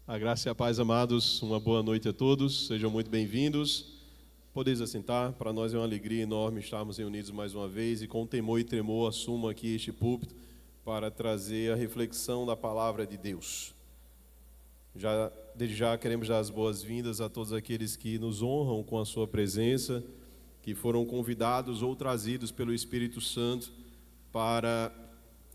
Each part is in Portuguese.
A graça e a paz, amados, uma boa noite a todos, sejam muito bem-vindos. Podeis assentar, para nós é uma alegria enorme estarmos reunidos mais uma vez e com temor e tremor assumo aqui este púlpito para trazer a reflexão da palavra de Deus. Desde já queremos dar as boas-vindas a todos aqueles que nos honram com a sua presença, que foram convidados ou trazidos pelo Espírito Santo para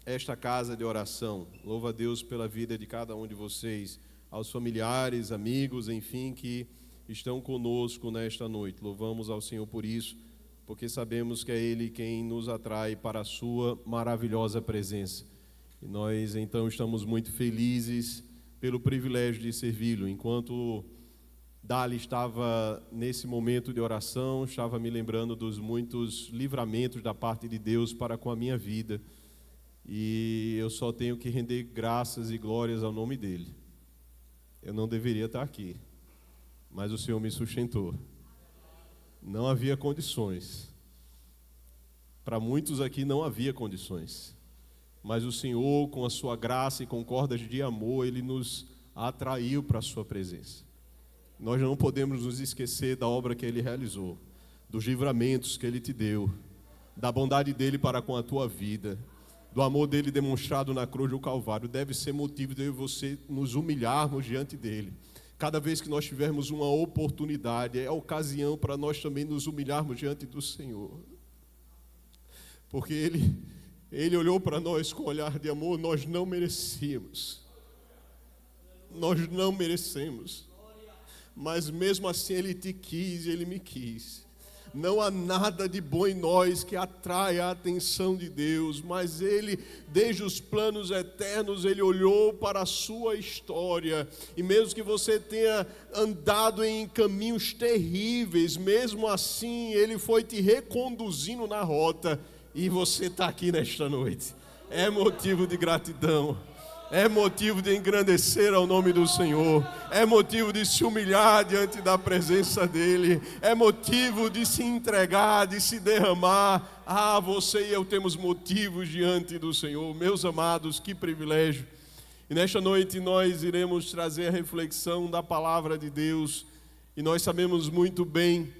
esta casa de oração. Louvo a Deus pela vida de cada um de vocês, aos familiares, amigos, enfim, que estão conosco nesta noite. Louvamos ao Senhor por isso, porque sabemos que é Ele quem nos atrai para a sua maravilhosa presença. E nós, então, estamos muito felizes pelo privilégio de servi-lo. Enquanto Dali estava nesse momento de oração, estava me lembrando dos muitos livramentos da parte de Deus para com a minha vida. E eu só tenho que render graças e glórias ao nome dEle. Eu não deveria estar aqui, mas o Senhor me sustentou. Não havia condições. Para muitos aqui não havia condições. Mas o Senhor, com a sua graça e com cordas de amor, Ele nos atraiu para a sua presença. Nós não podemos nos esquecer da obra que Ele realizou, dos livramentos que Ele te deu, da bondade dEle para com a tua vida, do amor dEle demonstrado na cruz do Calvário. Deve ser motivo de eu e você nos humilharmos diante dEle. Cada vez que nós tivermos uma oportunidade, é ocasião para nós também nos humilharmos diante do Senhor. Porque Ele olhou para nós com um olhar de amor, nós não merecíamos. Nós não merecemos. Mas mesmo assim Ele te quis e Ele me quis. Não há nada de bom em nós que atraia a atenção de Deus, mas Ele, desde os planos eternos, Ele olhou para a sua história. E mesmo que você tenha andado em caminhos terríveis, mesmo assim Ele foi te reconduzindo na rota. E você está aqui nesta noite. É motivo de gratidão. É motivo de engrandecer ao nome do Senhor. É motivo de se humilhar diante da presença dEle. É motivo de se entregar, de se derramar. Você e eu temos motivos diante do Senhor. Meus amados, que privilégio. E nesta noite nós iremos trazer a reflexão da palavra de Deus. E nós sabemos muito bem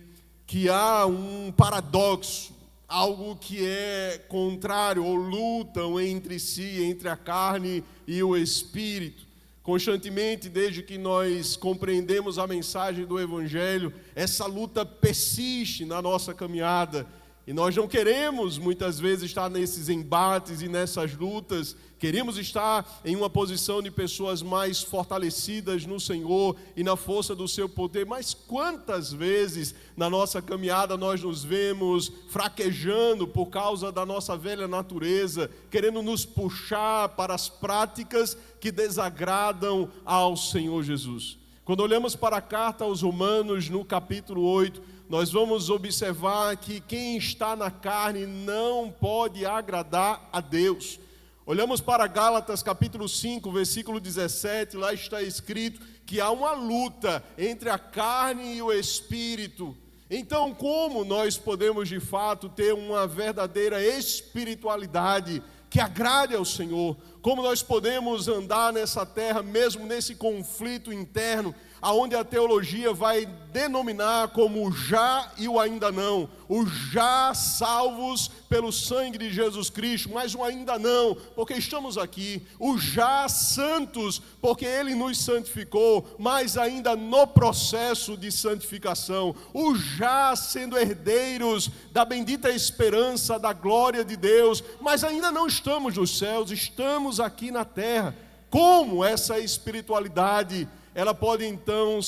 que há um paradoxo, algo que é contrário ou lutam entre si, entre a carne e o Espírito. Constantemente, desde que nós compreendemos a mensagem do Evangelho, essa luta persiste na nossa caminhada. E nós não queremos, muitas vezes, estar nesses embates e nessas lutas. Queremos estar em uma posição de pessoas mais fortalecidas no Senhor e na força do seu poder. Mas quantas vezes na nossa caminhada nós nos vemos fraquejando por causa da nossa velha natureza, querendo nos puxar para as práticas que desagradam ao Senhor Jesus. Quando olhamos para a carta aos Romanos, no capítulo 8, nós vamos observar que quem está na carne não pode agradar a Deus. Olhamos para Gálatas capítulo 5, versículo 17, lá está escrito que há uma luta entre a carne e o Espírito. Então, como nós podemos de fato ter uma verdadeira espiritualidade que agrade ao Senhor? Como nós podemos andar nessa terra, mesmo nesse conflito interno, aonde a teologia vai denominar como o já e o ainda não, o já salvos pelo sangue de Jesus Cristo, mas o ainda não, porque estamos aqui, o já santos, porque Ele nos santificou, mas ainda no processo de santificação, o já sendo herdeiros da bendita esperança da glória de Deus, mas ainda não estamos nos céus, estamos aqui na terra. Como essa espiritualidade ela pode então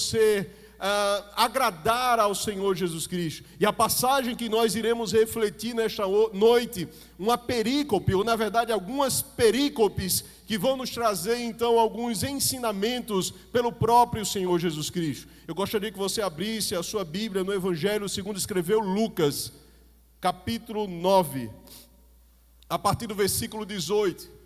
agradar ao Senhor Jesus Cristo? E a passagem que nós iremos refletir nesta noite, uma perícope, ou na verdade algumas perícopes, que vão nos trazer então alguns ensinamentos pelo próprio Senhor Jesus Cristo. Eu gostaria que você abrisse a sua Bíblia no Evangelho segundo escreveu Lucas, capítulo 9, a partir do versículo 18.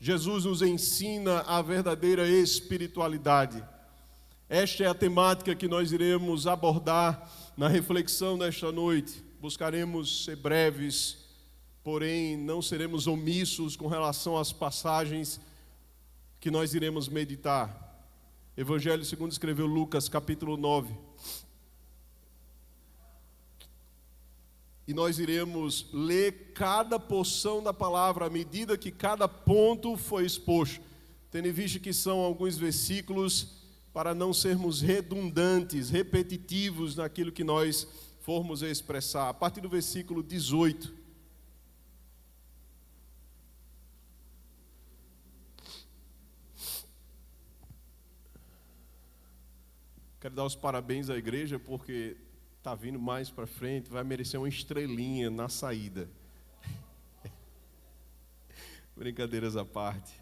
Jesus nos ensina a verdadeira espiritualidade. Esta é a temática que nós iremos abordar na reflexão desta noite. Buscaremos ser breves, porém não seremos omissos com relação às passagens que nós iremos meditar. Evangelho segundo escreveu Lucas, capítulo 9. E nós iremos ler cada porção da palavra à medida que cada ponto foi exposto, tendo em vista que são alguns versículos para não sermos redundantes, repetitivos naquilo que nós formos expressar. A partir do versículo 18. Quero dar os parabéns à igreja porque está vindo mais para frente, vai merecer uma estrelinha na saída. Brincadeiras à parte.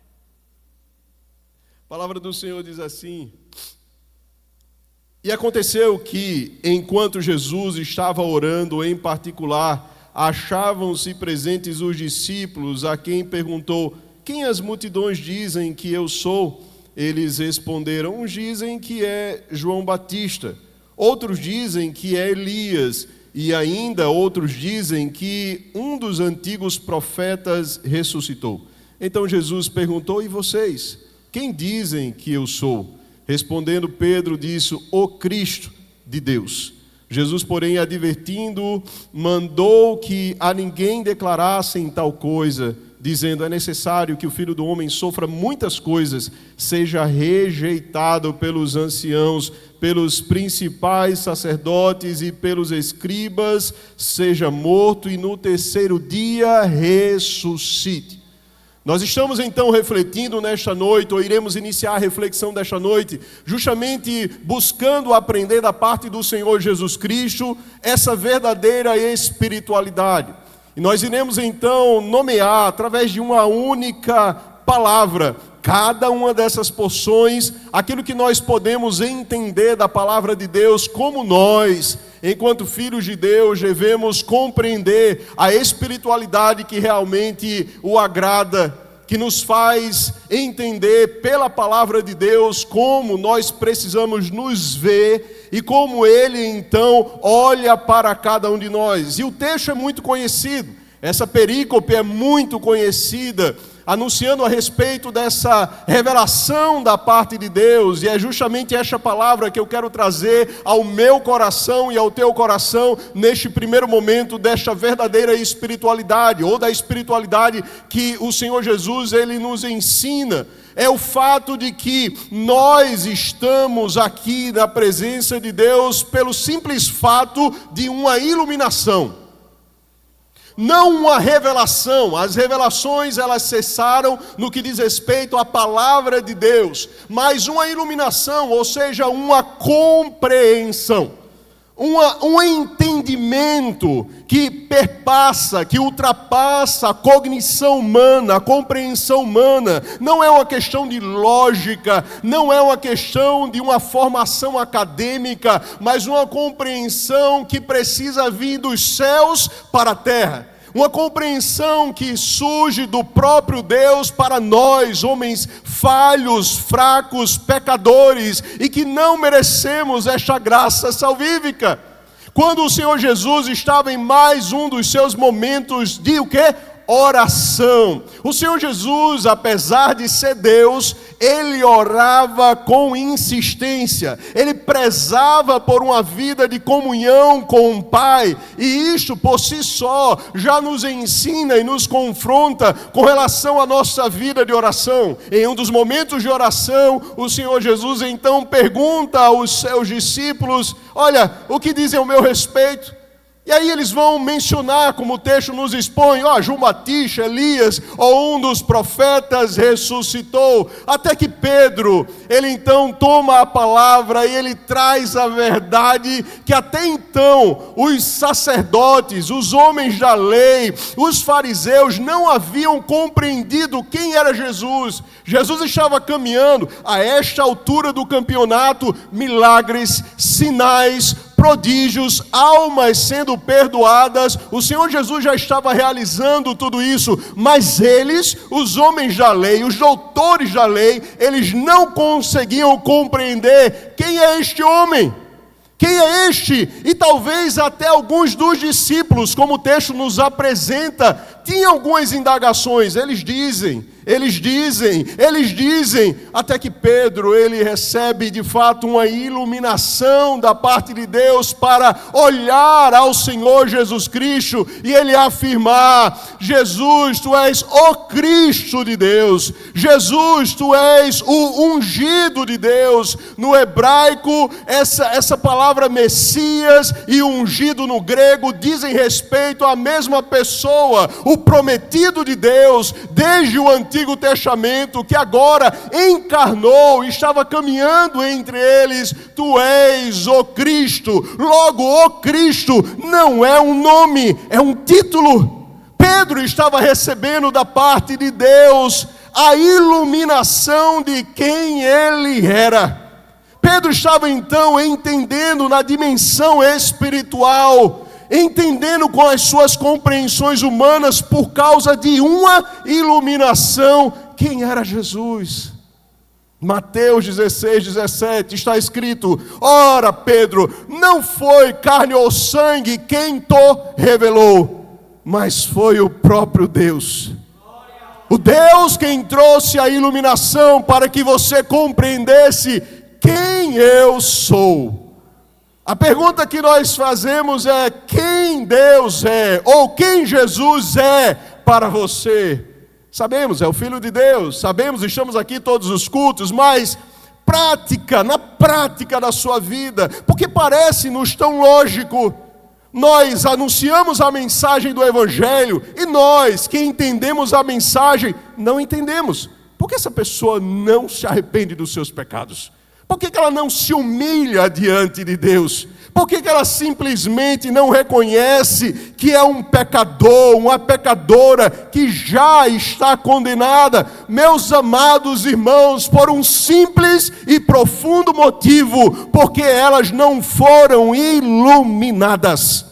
A palavra do Senhor diz assim: e aconteceu que, enquanto Jesus estava orando em particular, achavam-se presentes os discípulos, a quem perguntou: quem as multidões dizem que eu sou? Eles responderam: uns dizem que é João Batista, outros dizem que é Elias, e ainda outros dizem que um dos antigos profetas ressuscitou. Então Jesus perguntou: e vocês? Quem dizem que eu sou? Respondendo Pedro, disse: o Cristo de Deus. Jesus, porém, advertindo, mandou que a ninguém declarassem tal coisa, dizendo: é necessário que o Filho do Homem sofra muitas coisas, seja rejeitado pelos anciãos, pelos principais sacerdotes e pelos escribas, seja morto e no terceiro dia ressuscite. Nós estamos então refletindo nesta noite, ou iremos iniciar a reflexão desta noite, justamente buscando aprender da parte do Senhor Jesus Cristo essa verdadeira espiritualidade. E nós iremos então nomear, através de uma única palavra, cada uma dessas porções, aquilo que nós podemos entender da palavra de Deus, como nós, enquanto filhos de Deus, devemos compreender a espiritualidade que realmente o agrada, que nos faz entender pela palavra de Deus como nós precisamos nos ver e como Ele então olha para cada um de nós. E o texto é muito conhecido, essa perícope é muito conhecida, anunciando a respeito dessa revelação da parte de Deus, e é justamente esta palavra que eu quero trazer ao meu coração e ao teu coração, neste primeiro momento desta verdadeira espiritualidade, ou da espiritualidade que o Senhor Jesus, Ele nos ensina. É o fato de que nós estamos aqui na presença de Deus pelo simples fato de uma iluminação. Não uma revelação, as revelações elas cessaram no que diz respeito à palavra de Deus, mas uma iluminação, ou seja, uma compreensão, um entendimento que perpassa, que ultrapassa a cognição humana, a compreensão humana. Não é uma questão de lógica, não é uma questão de uma formação acadêmica, mas uma compreensão que precisa vir dos céus para a terra. Uma compreensão que surge do próprio Deus para nós, homens falhos, fracos, pecadores, e que não merecemos esta graça salvífica. Quando o Senhor Jesus estava em mais um dos seus momentos de o quê? Oração. O Senhor Jesus, apesar de ser Deus, Ele orava com insistência. Ele prezava por uma vida de comunhão com o Pai. E isto por si só já nos ensina e nos confronta com relação à nossa vida de oração. Em um dos momentos de oração, o Senhor Jesus então pergunta aos seus discípulos: olha, o que dizem ao meu respeito? E aí eles vão mencionar, como o texto nos expõe, João Batista, Elias, ou um dos profetas ressuscitou. Até que Pedro, ele então toma a palavra e ele traz a verdade que até então os sacerdotes, os homens da lei, os fariseus não haviam compreendido quem era Jesus. Jesus estava caminhando a esta altura do campeonato, milagres, sinais, prodígios, almas sendo perdoadas. O Senhor Jesus já estava realizando tudo isso, mas eles, os homens da lei, os doutores da lei, eles não conseguiam compreender quem é este homem. Quem é este? E talvez até alguns dos discípulos, como o texto nos apresenta, tinha algumas indagações, eles dizem, até que Pedro, ele recebe de fato uma iluminação da parte de Deus para olhar ao Senhor Jesus Cristo e ele afirmar: Jesus, tu és o Cristo de Deus, Jesus, tu és o ungido de Deus. No hebraico, essa palavra Messias e ungido no grego dizem respeito à mesma pessoa, o prometido de Deus desde o Antigo Testamento, que agora encarnou e estava caminhando entre eles. Tu és o Cristo. Logo, o Cristo não é um nome, é um título. Pedro estava recebendo da parte de Deus a iluminação de quem ele era. Pedro estava então entendendo na dimensão espiritual, entendendo com as suas compreensões humanas, por causa de uma iluminação, quem era Jesus. Mateus 16, 17, está escrito: ora, Pedro, não foi carne ou sangue quem te revelou, mas foi o próprio Deus. O Deus quem trouxe a iluminação para que você compreendesse quem eu sou. A pergunta que nós fazemos é: quem Deus é? Ou quem Jesus é para você? Sabemos, é o Filho de Deus, sabemos, estamos aqui todos os cultos, mas na prática da sua vida, porque parece-nos tão lógico. Nós anunciamos a mensagem do Evangelho e nós, que entendemos a mensagem, não entendemos. Por que essa pessoa não se arrepende dos seus pecados? Por que ela não se humilha diante de Deus? Por que ela simplesmente não reconhece que é um pecador, uma pecadora que já está condenada? Meus amados irmãos, por um simples e profundo motivo: porque elas não foram iluminadas.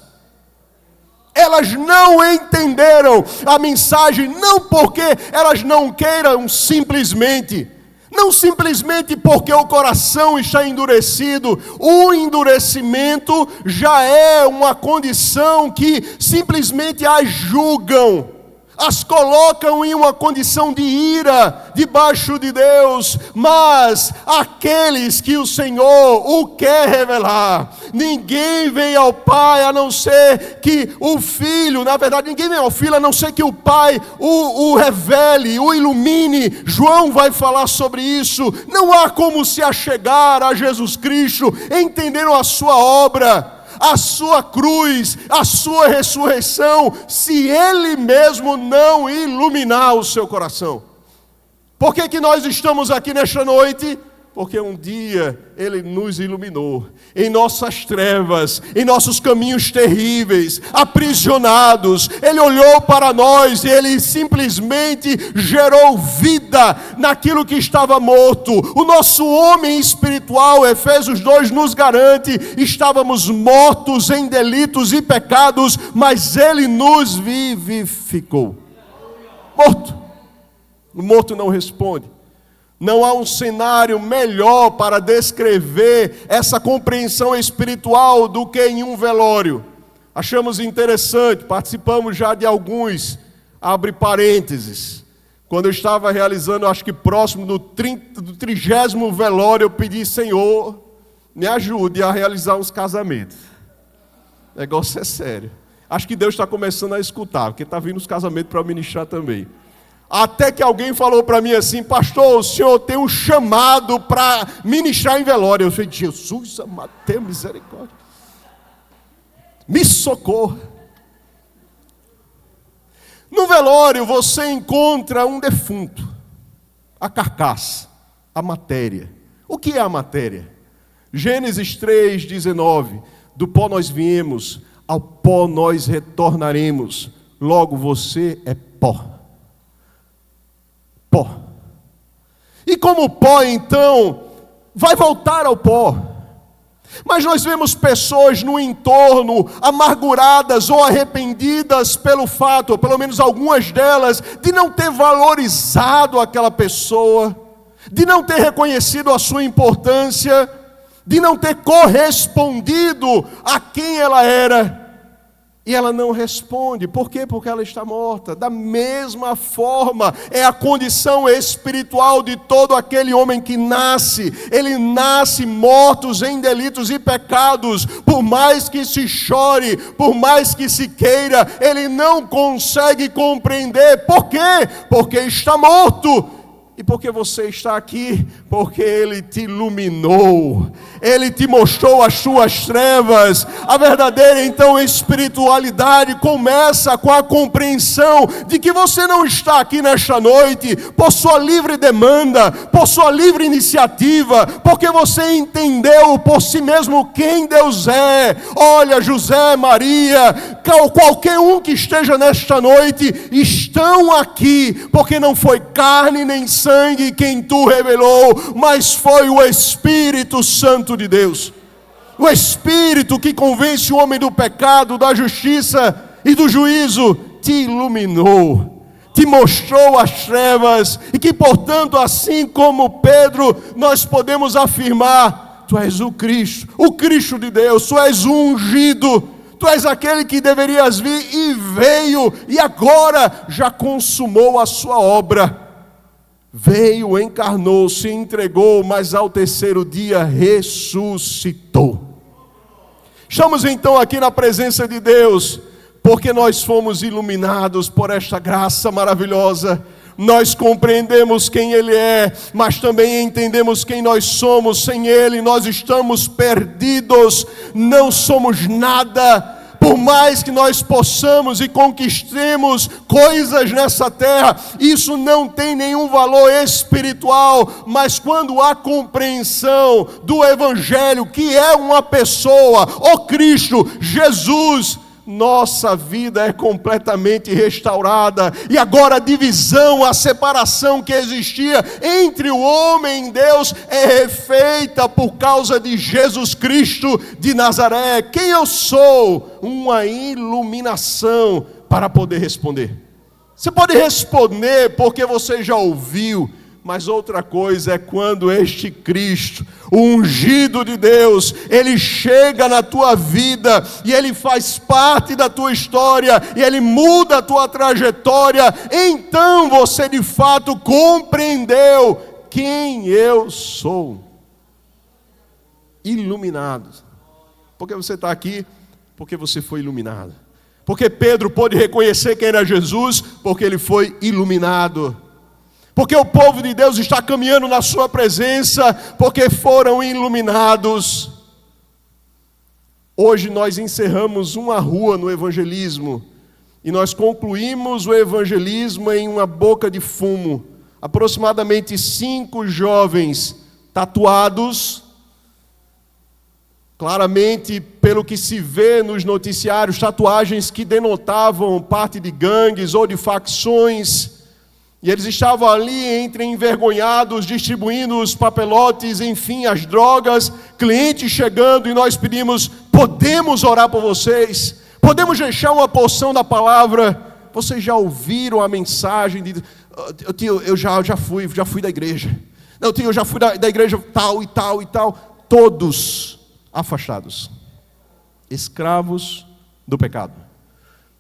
Elas não entenderam a mensagem, não porque elas não queiram simplesmente. Não simplesmente porque o coração está endurecido. O endurecimento já é uma condição que simplesmente as julgam, as colocam em uma condição de ira debaixo de Deus. Mas aqueles que o Senhor o quer revelar, ninguém vem ao Pai a não ser que o Filho, na verdade ninguém vem ao Filho a não ser que o Pai o revele, o ilumine. João vai falar sobre isso. Não há como se achegar a Jesus Cristo entendendo a sua obra, a sua cruz, a sua ressurreição, se Ele mesmo não iluminar o seu coração. Por que nós estamos aqui nesta noite? Porque um dia Ele nos iluminou, em nossas trevas, em nossos caminhos terríveis, aprisionados. Ele olhou para nós e Ele simplesmente gerou vida naquilo que estava morto. O nosso homem espiritual, Efésios 2 nos garante, estávamos mortos em delitos e pecados, mas Ele nos vivificou. O morto não responde. Não há um cenário melhor para descrever essa compreensão espiritual do que em um velório. Achamos interessante, participamos já de alguns, abre parênteses. Quando eu estava realizando, acho que próximo do 30º velório, eu pedi: Senhor, me ajude a realizar uns casamentos. O negócio é sério. Acho que Deus está começando a escutar, porque está vindo os casamentos para eu ministrar também. Até que alguém falou para mim assim: pastor, o senhor tem um chamado para ministrar em velório. Eu falei: Jesus amado, tenha misericórdia, me socorra. No velório você encontra um defunto, a carcaça, a matéria. O que é a matéria? Gênesis 3:19, do pó nós viemos, ao pó nós retornaremos, logo você é pó. Pó. E como pó, então, vai voltar ao pó. Mas nós vemos pessoas no entorno amarguradas ou arrependidas pelo fato, ou pelo menos algumas delas, de não ter valorizado aquela pessoa, de não ter reconhecido a sua importância, de não ter correspondido a quem ela era. E ela não responde. Por quê? Porque ela está morta. Da mesma forma, é a condição espiritual de todo aquele homem que nasce. Ele nasce mortos em delitos e pecados. Por mais que se chore, por mais que se queira, ele não consegue compreender. Por quê? Porque está morto. E por que você está aqui? Porque Ele te iluminou, Ele te mostrou as suas trevas. A verdadeira, então, espiritualidade começa com a compreensão de que você não está aqui nesta noite por sua livre demanda, por sua livre iniciativa, porque você entendeu por si mesmo quem Deus é. Olha, José, Maria, qualquer um que esteja nesta noite, estão aqui, porque não foi carne nem sangue quem tu revelou, mas foi o Espírito Santo de Deus. O Espírito que convence o homem do pecado, da justiça e do juízo, te iluminou, te mostrou as trevas, e que, portanto, assim como Pedro, nós podemos afirmar: tu és o Cristo de Deus, tu és o ungido, tu és aquele que deverias vir e veio, e agora já consumou a sua obra. Veio, encarnou, se entregou, mas ao terceiro dia ressuscitou. Estamos então aqui na presença de Deus, porque nós fomos iluminados por esta graça maravilhosa. Nós compreendemos quem Ele é, mas também entendemos quem nós somos. Sem Ele nós estamos perdidos, não somos nada. Por mais que nós possamos e conquistemos coisas nessa terra, isso não tem nenhum valor espiritual. Mas quando há compreensão do Evangelho, que é uma pessoa, o Cristo, Jesus, nossa vida é completamente restaurada. E agora a divisão, a separação que existia entre o homem e Deus é refeita por causa de Jesus Cristo de Nazaré. Quem eu sou? Uma iluminação para poder responder. Você pode responder porque você já ouviu. Mas outra coisa é quando este Cristo, o ungido de Deus, Ele chega na tua vida e Ele faz parte da tua história e Ele muda a tua trajetória. Então você de fato compreendeu quem eu sou. Iluminado. Porque você está aqui? Porque você foi iluminado. Porque Pedro pôde reconhecer quem era Jesus? Porque ele foi iluminado. Porque o povo de Deus está caminhando na sua presença, porque foram iluminados. Hoje nós encerramos uma rua no evangelismo, e nós concluímos o evangelismo em uma boca de fumo. Aproximadamente 5 jovens tatuados, claramente pelo que se vê nos noticiários, tatuagens que denotavam parte de gangues ou de facções. E eles estavam ali entre envergonhados, distribuindo os papelotes, enfim, as drogas, clientes chegando, e nós pedimos: podemos orar por vocês? Podemos deixar uma porção da palavra? Vocês já ouviram a mensagem de... Tio, eu já fui da igreja. Não, tio, eu já fui da igreja tal e tal e tal. Todos afastados, escravos do pecado.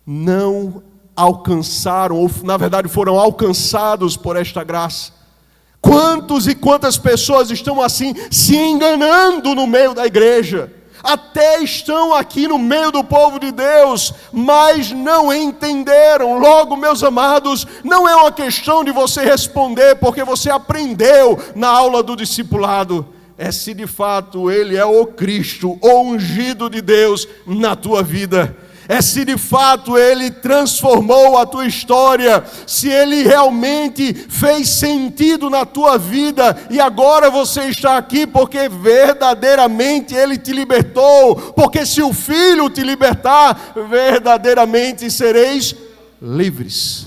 Não alcançaram, ou na verdade foram alcançados por esta graça. Quantos e quantas pessoas estão assim, se enganando no meio da igreja, até estão aqui no meio do povo de Deus, mas não entenderam. Logo, meus amados, não é uma questão de você responder porque você aprendeu na aula do discipulado. É se de fato Ele é o Cristo, o ungido de Deus na tua vida. É se de fato Ele transformou a tua história, se Ele realmente fez sentido na tua vida, e agora você está aqui porque verdadeiramente Ele te libertou, porque se o Filho te libertar, verdadeiramente sereis livres.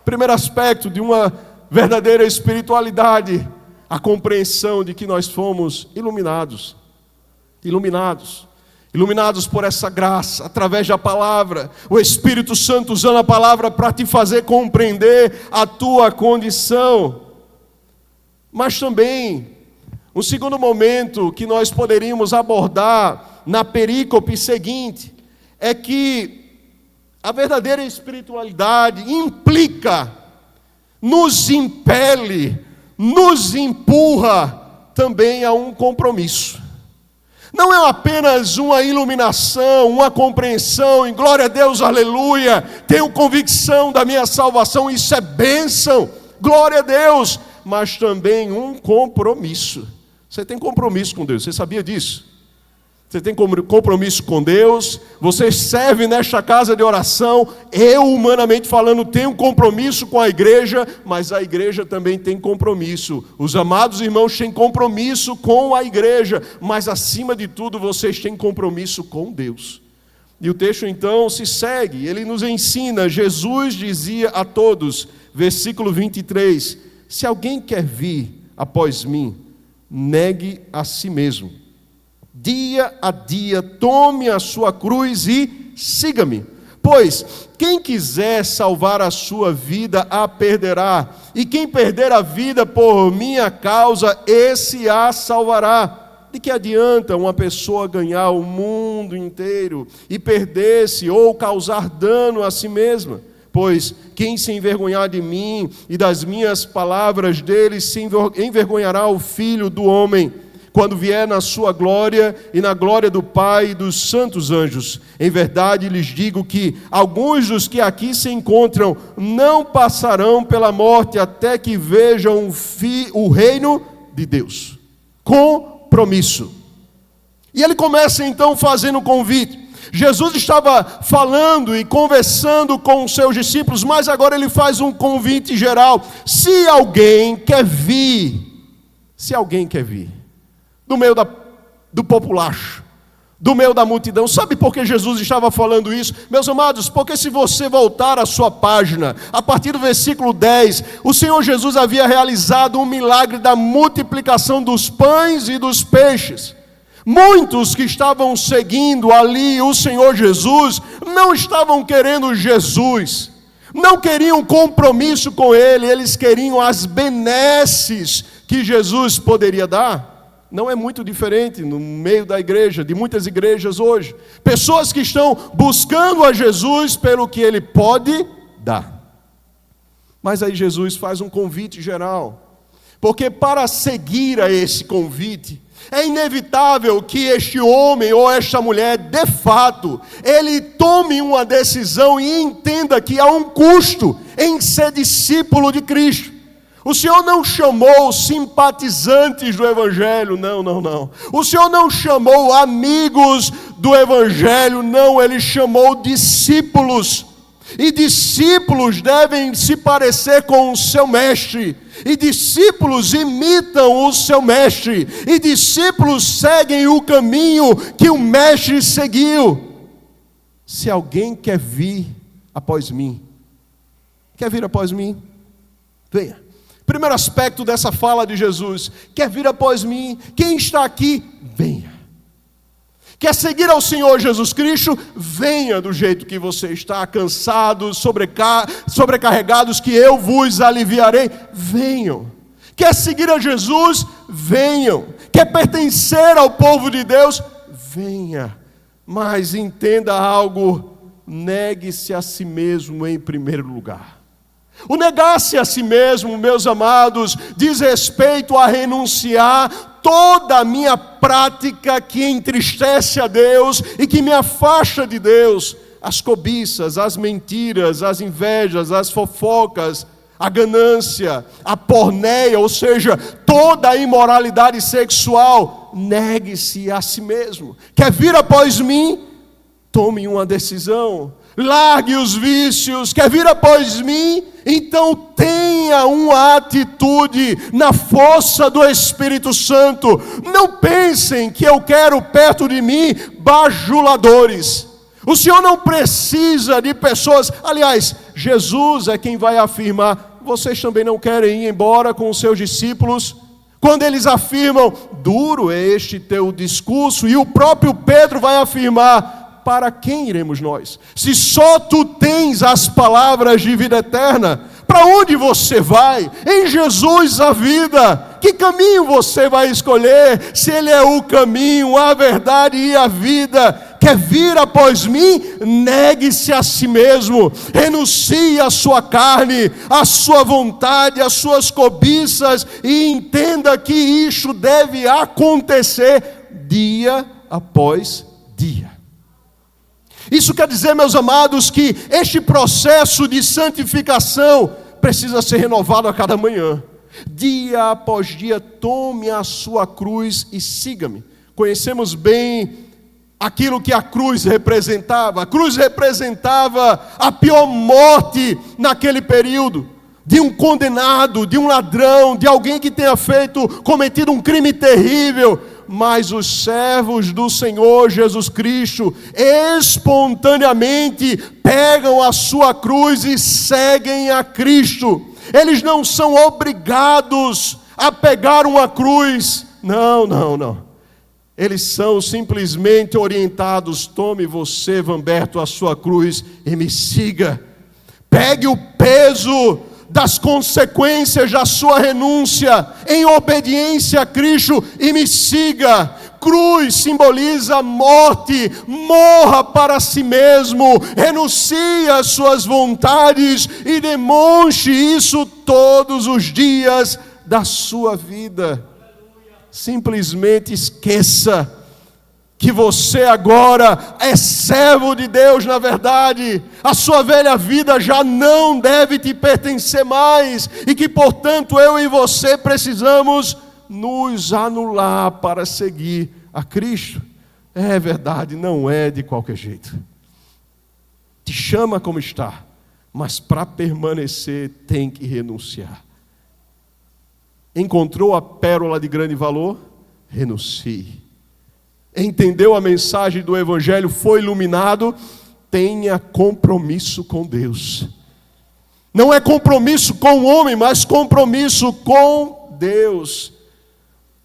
Primeiro aspecto de uma verdadeira espiritualidade, a compreensão de que nós fomos iluminados. Iluminados por essa graça, através da palavra, o Espírito Santo usando a palavra para te fazer compreender a tua condição. Mas também, um segundo momento que nós poderíamos abordar na perícope seguinte, é que a verdadeira espiritualidade implica, nos impele, nos empurra também a um compromisso. Não é apenas uma iluminação, uma compreensão, em glória a Deus, aleluia, tenho convicção da minha salvação, isso é bênção, glória a Deus, mas também um compromisso. Você tem compromisso com Deus, você sabia disso? Você tem compromisso com Deus, você serve nesta casa de oração, eu, humanamente falando, tenho compromisso com a igreja, mas a igreja também tem compromisso. Os amados irmãos têm compromisso com a igreja, mas acima de tudo vocês têm compromisso com Deus. E o texto então se segue, ele nos ensina, Jesus dizia a todos, versículo 23, se alguém quer vir após mim, negue a si mesmo. Dia a dia, tome a sua cruz e siga-me. Pois, quem quiser salvar a sua vida, a perderá. E quem perder a vida por minha causa, esse a salvará. De que adianta uma pessoa ganhar o mundo inteiro e perder-se ou causar dano a si mesma? Pois quem se envergonhar de mim e das minhas palavras dele, se envergonhará o Filho do Homem, quando vier na sua glória e na glória do Pai e dos santos anjos. Em verdade lhes digo que alguns dos que aqui se encontram não passarão pela morte até que vejam o reino de Deus. Compromisso. E ele começa então fazendo um convite. Jesus estava falando e conversando com os seus discípulos, mas agora ele faz um convite geral. Se alguém quer vir, do meio do populacho, do meio da multidão. Sabe por que Jesus estava falando isso? Meus amados, porque se você voltar à sua página, a partir do versículo 10, o Senhor Jesus havia realizado um milagre da multiplicação dos pães e dos peixes. Muitos que estavam seguindo ali o Senhor Jesus, não estavam querendo Jesus, não queriam compromisso com Ele, eles queriam as benesses que Jesus poderia dar. Não é muito diferente no meio da igreja, de muitas igrejas hoje. Pessoas que estão buscando a Jesus pelo que Ele pode dar. Mas aí Jesus faz um convite geral. Porque para seguir a esse convite, é inevitável que este homem ou esta mulher, de fato, ele tome uma decisão e entenda que há um custo em ser discípulo de Cristo. O Senhor não chamou simpatizantes do Evangelho, não. O Senhor não chamou amigos do Evangelho, não. Ele chamou discípulos. E discípulos devem se parecer com o seu mestre. E discípulos imitam o seu mestre. E discípulos seguem o caminho que o mestre seguiu. Se alguém quer vir após mim, venha. Primeiro aspecto dessa fala de Jesus, quer vir após mim, quem está aqui, venha. Quer seguir ao Senhor Jesus Cristo, venha do jeito que você está, cansados, sobrecarregados, que eu vos aliviarei, venham. Quer seguir a Jesus, venham. Quer pertencer ao povo de Deus, venha. Mas entenda algo, negue-se a si mesmo em primeiro lugar. O negar-se a si mesmo, meus amados, diz respeito a renunciar toda a minha prática que entristece a Deus e que me afasta de Deus. As cobiças, as mentiras, as invejas, as fofocas, a ganância, a porneia, ou seja, toda a imoralidade sexual. Negue-se a si mesmo. Quer vir após mim? Tome uma decisão. Largue os vícios. Quer vir após mim? Então tenha uma atitude na força do Espírito Santo. Não pensem que eu quero perto de mim bajuladores. O Senhor não precisa de pessoas. Aliás, Jesus é quem vai afirmar: vocês também não querem ir embora com os seus discípulos? Quando eles afirmam: duro é este teu discurso. E o próprio Pedro vai afirmar: para quem iremos nós? Se só tu tens as palavras de vida eterna, Para onde você vai? Em Jesus a vida. Que caminho você vai escolher? Se Ele é o caminho, a verdade e a vida. Quer vir após mim? Negue-se a si mesmo, renuncie à sua carne, à sua vontade, às suas cobiças, e entenda que isso deve acontecer dia após dia. Isso quer dizer, meus amados, que este processo de santificação precisa ser renovado a cada manhã. Dia após dia, tome a sua cruz e siga-me. Conhecemos bem aquilo que a cruz representava. A cruz representava a pior morte naquele período, de um condenado, de um ladrão, de alguém que tenha cometido um crime terrível. Mas os servos do Senhor Jesus Cristo espontaneamente pegam a sua cruz e seguem a Cristo. Eles não são obrigados a pegar uma cruz. Não. Eles são simplesmente orientados: tome você, Vanberto, a sua cruz e me siga. Pegue o peso das consequências da sua renúncia em obediência a Cristo e me siga. Cruz simboliza morte. Morra para si mesmo, renuncie às suas vontades e demonstre isso todos os dias da sua vida. Simplesmente esqueça que você agora é servo de Deus na verdade. A sua velha vida já não deve te pertencer mais, e que, portanto, eu e você precisamos nos anular para seguir a Cristo. É verdade, não é de qualquer jeito. Te chama como está, mas para permanecer tem que renunciar. Encontrou a pérola de grande valor? Renuncie. Entendeu a mensagem do Evangelho? Foi iluminado? Tenha compromisso com Deus. Não é compromisso com o homem, mas compromisso com Deus.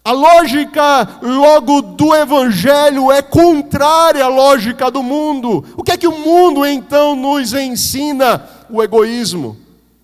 A lógica, logo, do Evangelho é contrária à lógica do mundo. O que é que o mundo, então, nos ensina? O egoísmo.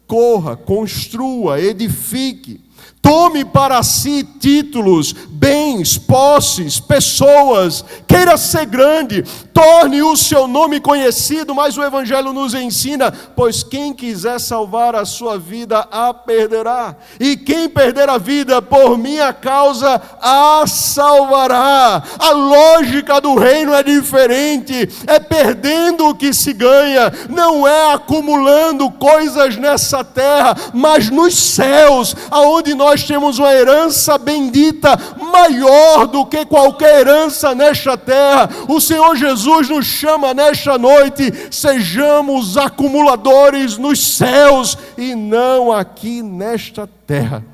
Corra, construa, edifique. Tome para si títulos, bens, posses, pessoas. Queira ser grande, torne o seu nome conhecido. Mas o Evangelho nos ensina: pois quem quiser salvar a sua vida, a perderá. E quem perder a vida por minha causa, a salvará. A lógica do reino é diferente. É perdendo o que se ganha. Não é acumulando coisas nessa terra, mas nos céus, aonde nós temos uma herança bendita, maior do que qualquer herança nesta terra. O Senhor Jesus nos chama nesta noite: sejamos acumuladores nos céus e não aqui nesta terra.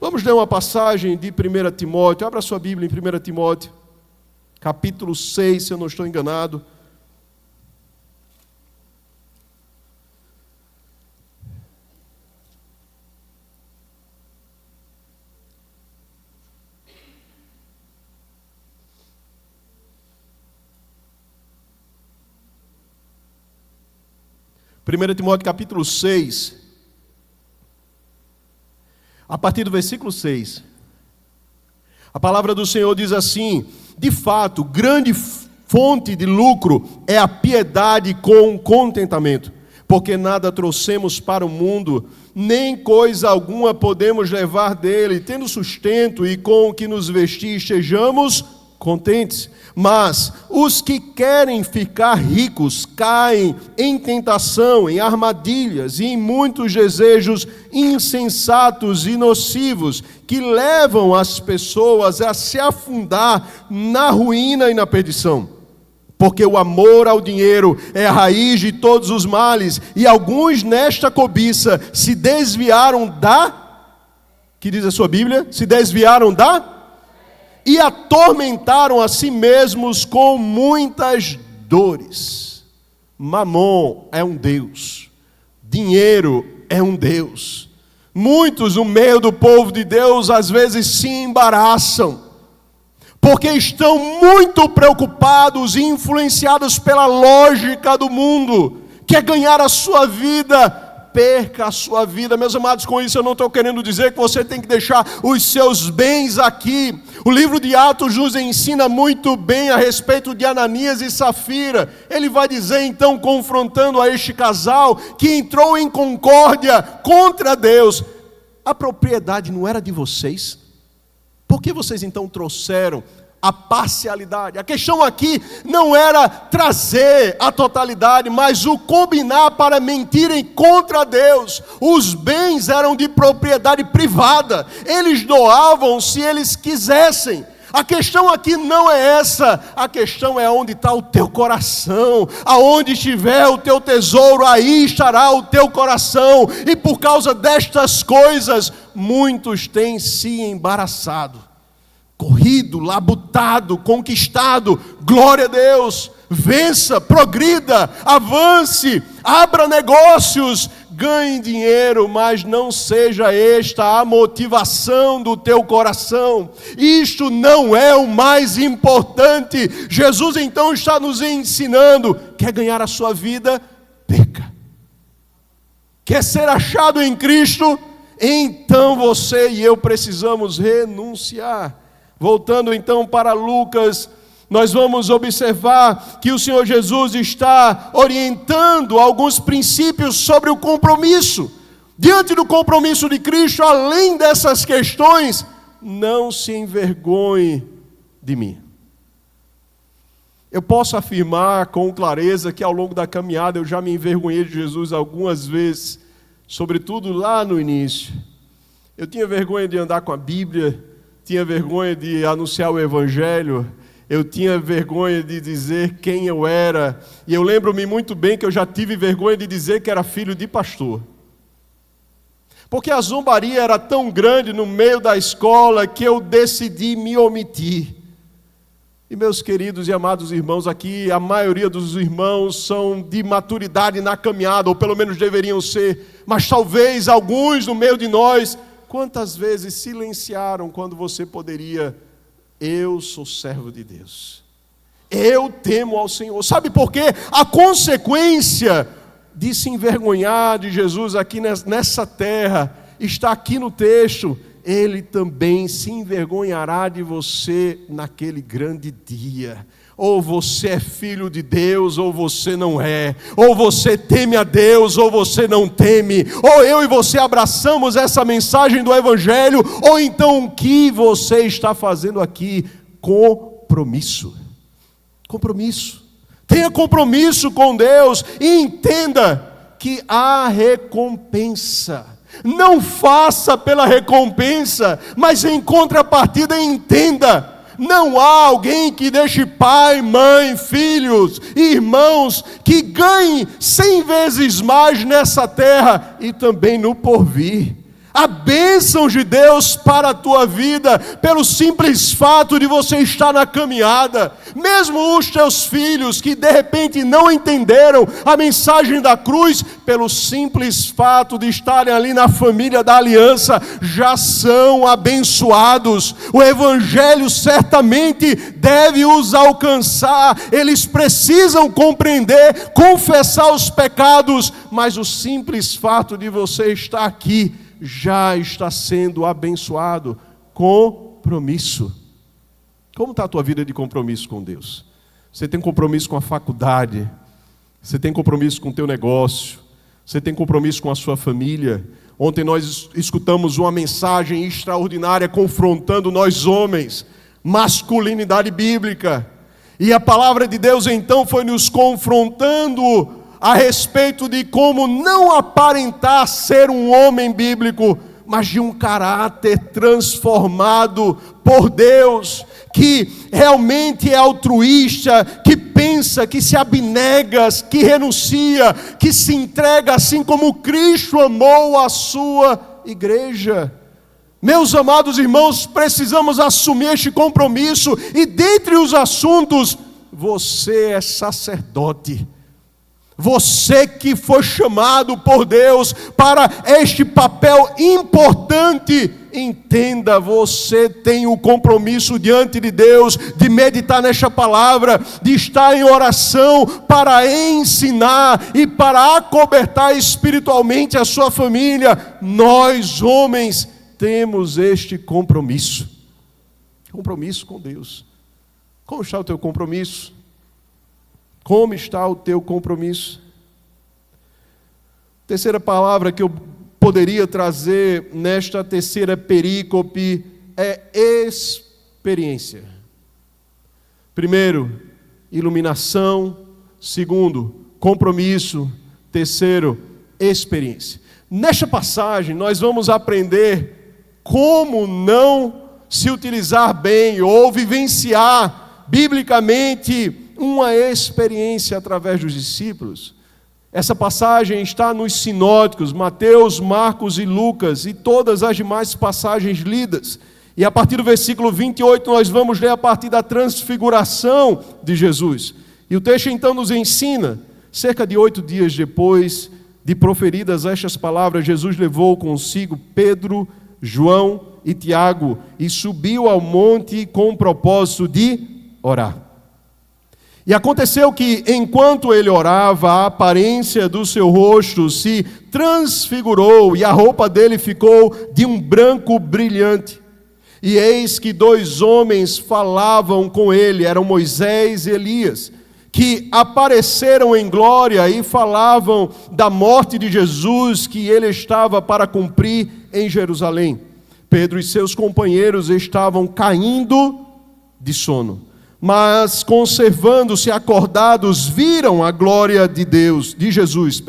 Vamos ler uma passagem de 1 Timóteo. Abra sua Bíblia em 1 Timóteo, capítulo 6, se eu não estou enganado. Primeiro Timóteo capítulo 6, a partir do versículo 6, a palavra do Senhor diz assim: de fato, grande fonte de lucro é a piedade com contentamento, porque nada trouxemos para o mundo, nem coisa alguma podemos levar dele, tendo sustento e com o que nos vestir, estejamos contentes. Mas os que querem ficar ricos caem em tentação, em armadilhas e em muitos desejos insensatos e nocivos, que levam as pessoas a se afundar na ruína e na perdição. Porque o amor ao dinheiro é a raiz de todos os males, e alguns nesta cobiça se desviaram que diz a sua Bíblia? Se desviaram e atormentaram a si mesmos com muitas dores. Mamon é um Deus, dinheiro é um Deus. Muitos no meio do povo de Deus às vezes se embaraçam, porque estão muito preocupados e influenciados pela lógica do mundo, que é ganhar a sua vida perca a sua vida. Meus amados, com isso eu não estou querendo dizer que você tem que deixar os seus bens aqui. O livro de Atos nos ensina muito bem a respeito de Ananias e Safira. Ele vai dizer então, confrontando a este casal que entrou em concórdia contra Deus: a propriedade não era de vocês? Por que vocês então trouxeram a parcialidade? A questão aqui não era trazer a totalidade, mas o combinar para mentirem contra Deus. Os bens eram de propriedade privada, eles doavam se eles quisessem. A questão aqui não é essa, a questão é onde está o teu coração. Aonde estiver o teu tesouro, aí estará o teu coração. E por causa destas coisas, muitos têm se embaraçado, corrido, labutado, conquistado. Glória a Deus. Vença, progrida, avance, abra negócios, ganhe dinheiro, mas não seja esta a motivação do teu coração. Isto não é o mais importante. Jesus então está nos ensinando: quer ganhar a sua vida? Perca. Quer ser achado em Cristo? Então você e eu precisamos renunciar. Voltando então para Lucas, nós vamos observar que o Senhor Jesus está orientando alguns princípios sobre o compromisso. Diante do compromisso de Cristo, além dessas questões, não se envergonhe de mim. Eu posso afirmar com clareza que ao longo da caminhada eu já me envergonhei de Jesus algumas vezes, sobretudo lá no início. Eu tinha vergonha de andar com a Bíblia, tinha vergonha de anunciar o Evangelho, eu tinha vergonha de dizer quem eu era, e eu lembro-me muito bem que eu já tive vergonha de dizer que era filho de pastor. Porque a zombaria era tão grande no meio da escola que eu decidi me omitir. E meus queridos e amados irmãos, aqui a maioria dos irmãos são de maturidade na caminhada, ou pelo menos deveriam ser, mas talvez alguns no meio de nós, quantas vezes silenciaram quando você poderia: eu sou servo de Deus, eu temo ao Senhor. Sabe por quê? A consequência de se envergonhar de Jesus aqui nessa terra está aqui no texto. Ele também se envergonhará de você naquele grande dia. Ou você é filho de Deus, ou você não é. Ou você teme a Deus, ou você não teme. Ou eu e você abraçamos essa mensagem do Evangelho, ou então o que você está fazendo aqui? Compromisso. Compromisso. Tenha compromisso com Deus e entenda que há recompensa. Não faça pela recompensa, mas em contrapartida entenda: não há alguém que deixe pai, mãe, filhos, irmãos, que ganhe 100 vezes mais nessa terra e também no porvir. A bênção de Deus para a tua vida, pelo simples fato de você estar na caminhada. Mesmo os teus filhos que de repente não entenderam a mensagem da cruz, pelo simples fato de estarem ali na família da aliança, já são abençoados. O Evangelho certamente deve os alcançar. Eles precisam compreender, confessar os pecados, mas o simples fato de você estar aqui já está sendo abençoado. Compromisso. Como está a tua vida de compromisso com Deus? Você tem compromisso com a faculdade? Você tem compromisso com o teu negócio? Você tem compromisso com a sua família? Ontem nós escutamos uma mensagem extraordinária confrontando nós homens, masculinidade bíblica. E a palavra de Deus então foi nos confrontando a respeito de como não aparentar ser um homem bíblico, mas de um caráter transformado por Deus, que realmente é altruísta, que pensa, que se abnega, que renuncia, que se entrega assim como Cristo amou a sua igreja. Meus amados irmãos, precisamos assumir este compromisso, e dentre os assuntos, você é sacerdote. Você que foi chamado por Deus para este papel importante entenda, você tem o compromisso diante de Deus de meditar nesta palavra, de estar em oração para ensinar e para acobertar espiritualmente a sua família. Nós, homens, temos este compromisso com Deus. Como está o teu compromisso? Como está o teu compromisso? Terceira palavra que eu poderia trazer nesta terceira perícope é experiência. Primeiro, iluminação. Segundo, compromisso. Terceiro, experiência. Nesta passagem, nós vamos aprender como não se utilizar bem ou vivenciar biblicamente uma experiência através dos discípulos. Essa passagem está nos sinóticos, Mateus, Marcos e Lucas, e todas as demais passagens lidas. E a partir do versículo 28, nós vamos ler a partir da transfiguração de Jesus. E o texto então nos ensina, cerca de 8 dias depois de proferidas estas palavras, Jesus levou consigo Pedro, João e Tiago e subiu ao monte com o propósito de orar. E aconteceu que, enquanto ele orava, a aparência do seu rosto se transfigurou e a roupa dele ficou de um branco brilhante. E eis que 2 homens falavam com ele, eram Moisés e Elias, que apareceram em glória e falavam da morte de Jesus que ele estava para cumprir em Jerusalém. Pedro e seus companheiros estavam caindo de sono, mas conservando-se acordados, viram a glória de Jesus.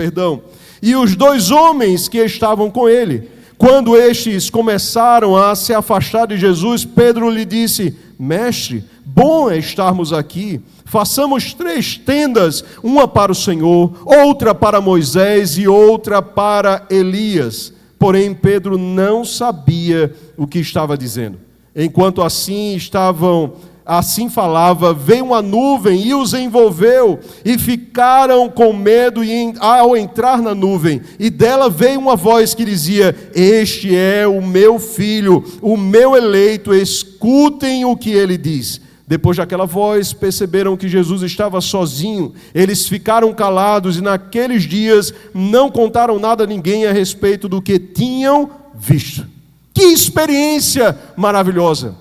E os 2 homens que estavam com ele, quando estes começaram a se afastar de Jesus, Pedro lhe disse: Mestre, bom é estarmos aqui. Façamos 3 tendas, uma para o Senhor, outra para Moisés e outra para Elias. Porém, Pedro não sabia o que estava dizendo. Enquanto assim falava, veio uma nuvem e os envolveu, e ficaram com medo ao entrar na nuvem. E dela veio uma voz que dizia: Este é o meu filho, o meu eleito, escutem o que ele diz. Depois daquela voz, perceberam que Jesus estava sozinho. Eles ficaram calados e naqueles dias não contaram nada a ninguém a respeito do que tinham visto. Que experiência maravilhosa!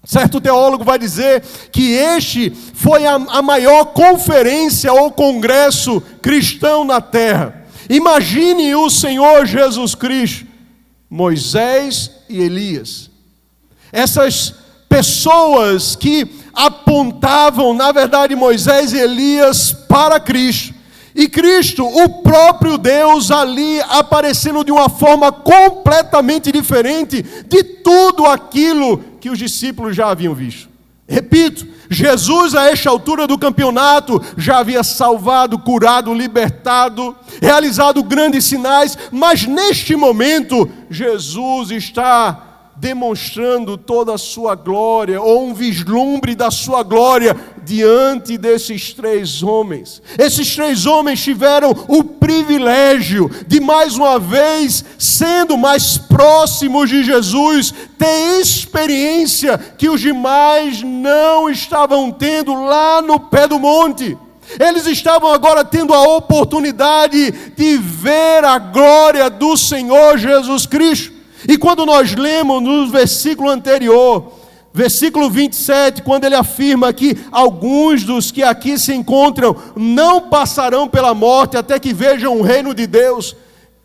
Certo teólogo vai dizer que este foi a maior conferência ou congresso cristão na terra. Imagine o Senhor Jesus Cristo, Moisés e Elias. Essas pessoas que apontavam, na verdade, Moisés e Elias para Cristo. E Cristo, o próprio Deus, ali aparecendo de uma forma completamente diferente de tudo aquilo que os discípulos já haviam visto. Repito, Jesus a esta altura do campeonato já havia salvado, curado, libertado, realizado grandes sinais, mas neste momento Jesus está demonstrando toda a sua glória, ou um vislumbre da sua glória, diante desses 3 homens. Esses 3 homens tiveram o privilégio de, mais uma vez, sendo mais próximos de Jesus, ter experiência que os demais não estavam tendo lá no pé do monte. Eles estavam agora tendo a oportunidade de ver a glória do Senhor Jesus Cristo. E quando nós lemos no versículo anterior, versículo 27, quando ele afirma que alguns dos que aqui se encontram não passarão pela morte até que vejam o reino de Deus,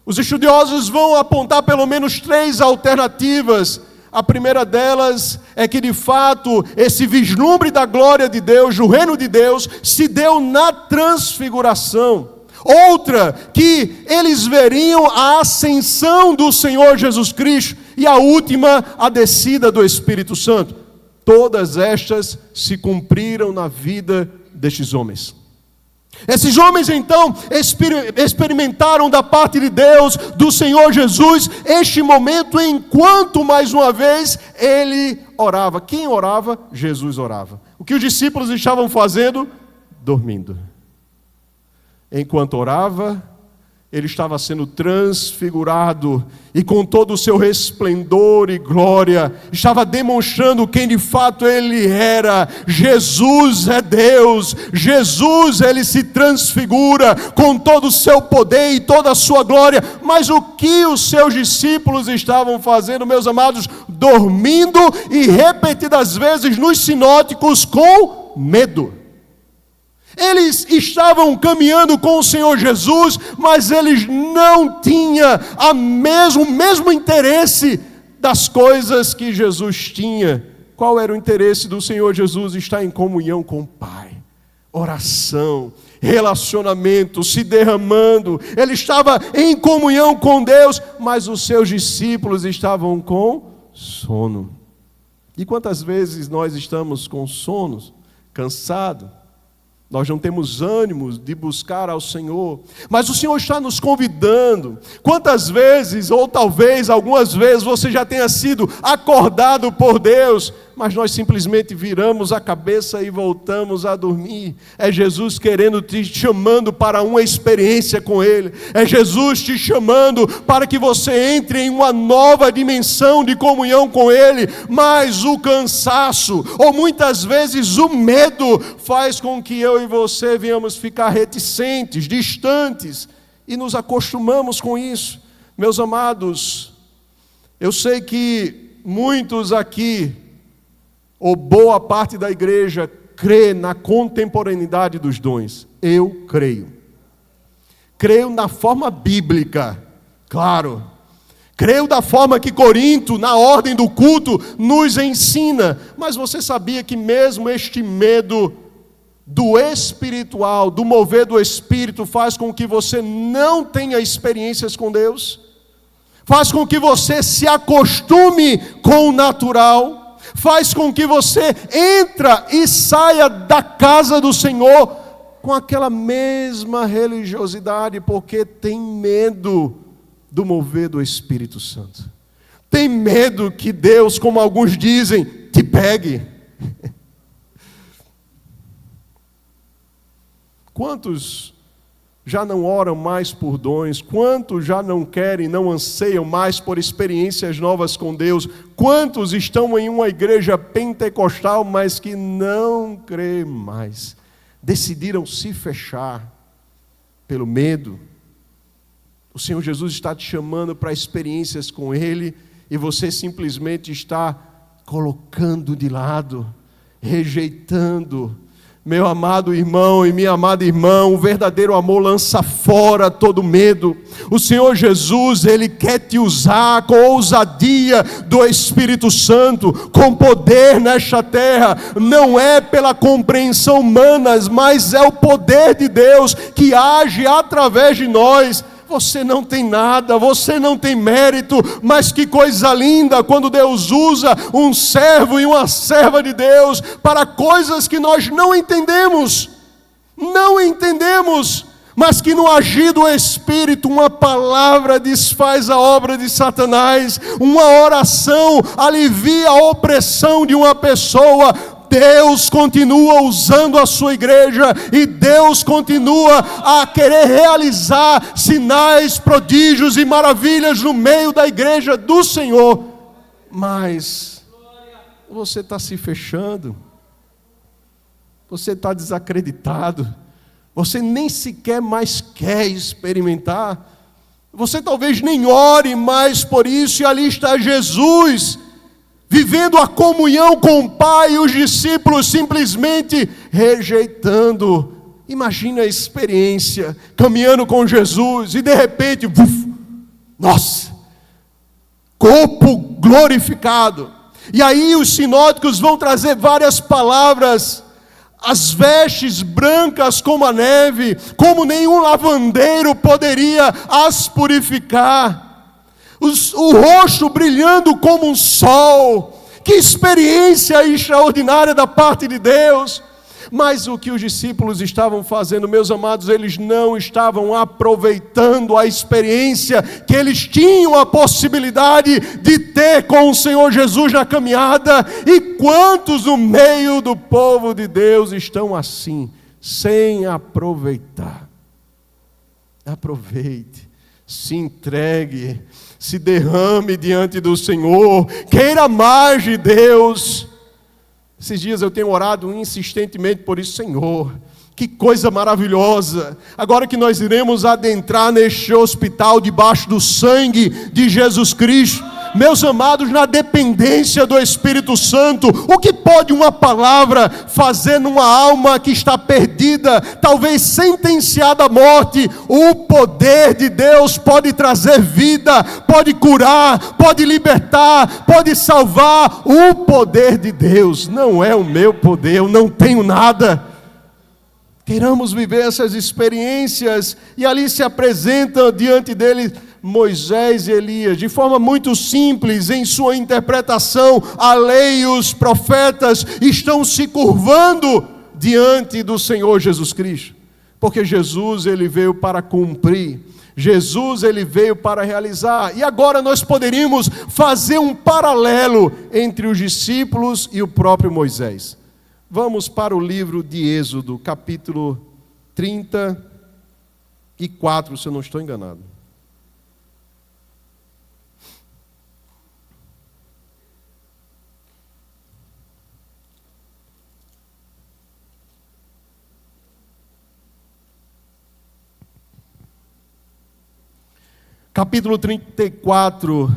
os estudiosos vão apontar pelo menos 3 alternativas. A primeira delas é que, de fato, esse vislumbre da glória de Deus, do reino de Deus, se deu na transfiguração. Outra, que eles veriam a ascensão do Senhor Jesus Cristo. E a última, a descida do Espírito Santo. Todas estas se cumpriram na vida destes homens. Esses homens então experimentaram da parte de Deus, do Senhor Jesus, este momento enquanto mais uma vez ele orava. Quem orava? Jesus orava. O que os discípulos estavam fazendo? Dormindo. Enquanto orava, ele estava sendo transfigurado e com todo o seu resplendor e glória, estava demonstrando quem de fato ele era. Jesus é Deus, Jesus ele se transfigura com todo o seu poder e toda a sua glória. Mas o que os seus discípulos estavam fazendo, meus amados? Dormindo e repetidas vezes nos sinóticos com medo. Eles estavam caminhando com o Senhor Jesus, mas eles não tinham o mesmo interesse das coisas que Jesus tinha. Qual era o interesse do Senhor Jesus? Estar em comunhão com o Pai, oração, relacionamento, se derramando. Ele estava em comunhão com Deus, mas os seus discípulos estavam com sono. E quantas vezes nós estamos com sono, cansados? Nós não temos ânimo de buscar ao Senhor, mas o Senhor está nos convidando. Quantas vezes, ou talvez algumas vezes, você já tenha sido acordado por Deus, mas nós simplesmente viramos a cabeça e voltamos a dormir. É Jesus querendo te chamando para uma experiência com Ele. É Jesus te chamando para que você entre em uma nova dimensão de comunhão com Ele. Mas o cansaço, ou muitas vezes o medo, faz com que eu e você venhamos ficar reticentes, distantes, e nos acostumamos com isso. Meus amados, eu sei que muitos aqui, ou boa parte da igreja, crê na contemporaneidade dos dons. Eu creio. Creio na forma bíblica, claro. Creio da forma que Corinto, na ordem do culto, nos ensina. Mas você sabia que mesmo este medo do espiritual, do mover do Espírito, faz com que você não tenha experiências com Deus? Faz com que você se acostume com o natural? Faz com que você entra e saia da casa do Senhor com aquela mesma religiosidade, porque tem medo do mover do Espírito Santo. Tem medo que Deus, como alguns dizem, te pegue. Quantos já não oram mais por dons? Quantos já não querem, não anseiam mais por experiências novas com Deus? Quantos estão em uma igreja pentecostal, mas que não crê mais? Decidiram se fechar pelo medo. O Senhor Jesus está te chamando para experiências com Ele, e você simplesmente está colocando de lado, rejeitando. Meu amado irmão e minha amada irmã, o verdadeiro amor lança fora todo medo. O Senhor Jesus, Ele quer te usar com ousadia do Espírito Santo, com poder nesta terra. Não é pela compreensão humana, mas é o poder de Deus que age através de nós. Você não tem nada, você não tem mérito, mas que coisa linda quando Deus usa um servo e uma serva de Deus para coisas que nós não entendemos, mas que no agir do Espírito, uma palavra desfaz a obra de Satanás, uma oração alivia a opressão de uma pessoa. Deus continua usando a sua igreja, e Deus continua a querer realizar sinais, prodígios e maravilhas no meio da igreja do Senhor. Mas você está se fechando, você está desacreditado, você nem sequer mais quer experimentar, você talvez nem ore mais por isso, e ali está Jesus, vivendo a comunhão com o Pai, e os discípulos simplesmente rejeitando. Imagina a experiência, caminhando com Jesus, e de repente, nossa, corpo glorificado. E aí os sinóticos vão trazer várias palavras. As vestes brancas como a neve, como nenhum lavandeiro poderia as purificar. O rosto brilhando como um sol. Que experiência extraordinária da parte de Deus. Mas o que os discípulos estavam fazendo, meus amados, eles não estavam aproveitando a experiência que eles tinham a possibilidade de ter com o Senhor Jesus na caminhada. E quantos no meio do povo de Deus estão assim, sem aproveitar? Aproveite, se entregue, se derrame diante do Senhor, queira mais de Deus. Esses dias eu tenho orado insistentemente por isso. Senhor, que coisa maravilhosa, agora que nós iremos adentrar neste hospital debaixo do sangue de Jesus Cristo, meus amados, na dependência do Espírito Santo, o que pode uma palavra fazer numa alma que está perdida, talvez sentenciada à morte? O poder de Deus pode trazer vida, pode curar, pode libertar, pode salvar. O poder de Deus não é o meu poder, eu não tenho nada. Queiramos viver essas experiências, e ali se apresenta diante dele Moisés e Elias, de forma muito simples em sua interpretação. A lei e os profetas estão se curvando diante do Senhor Jesus Cristo, porque Jesus, ele veio para cumprir, Jesus, ele veio para realizar. E agora nós poderíamos fazer um paralelo entre os discípulos e o próprio Moisés. Vamos para o livro de Êxodo, capítulo 34, se eu não estou enganado. Capítulo 34,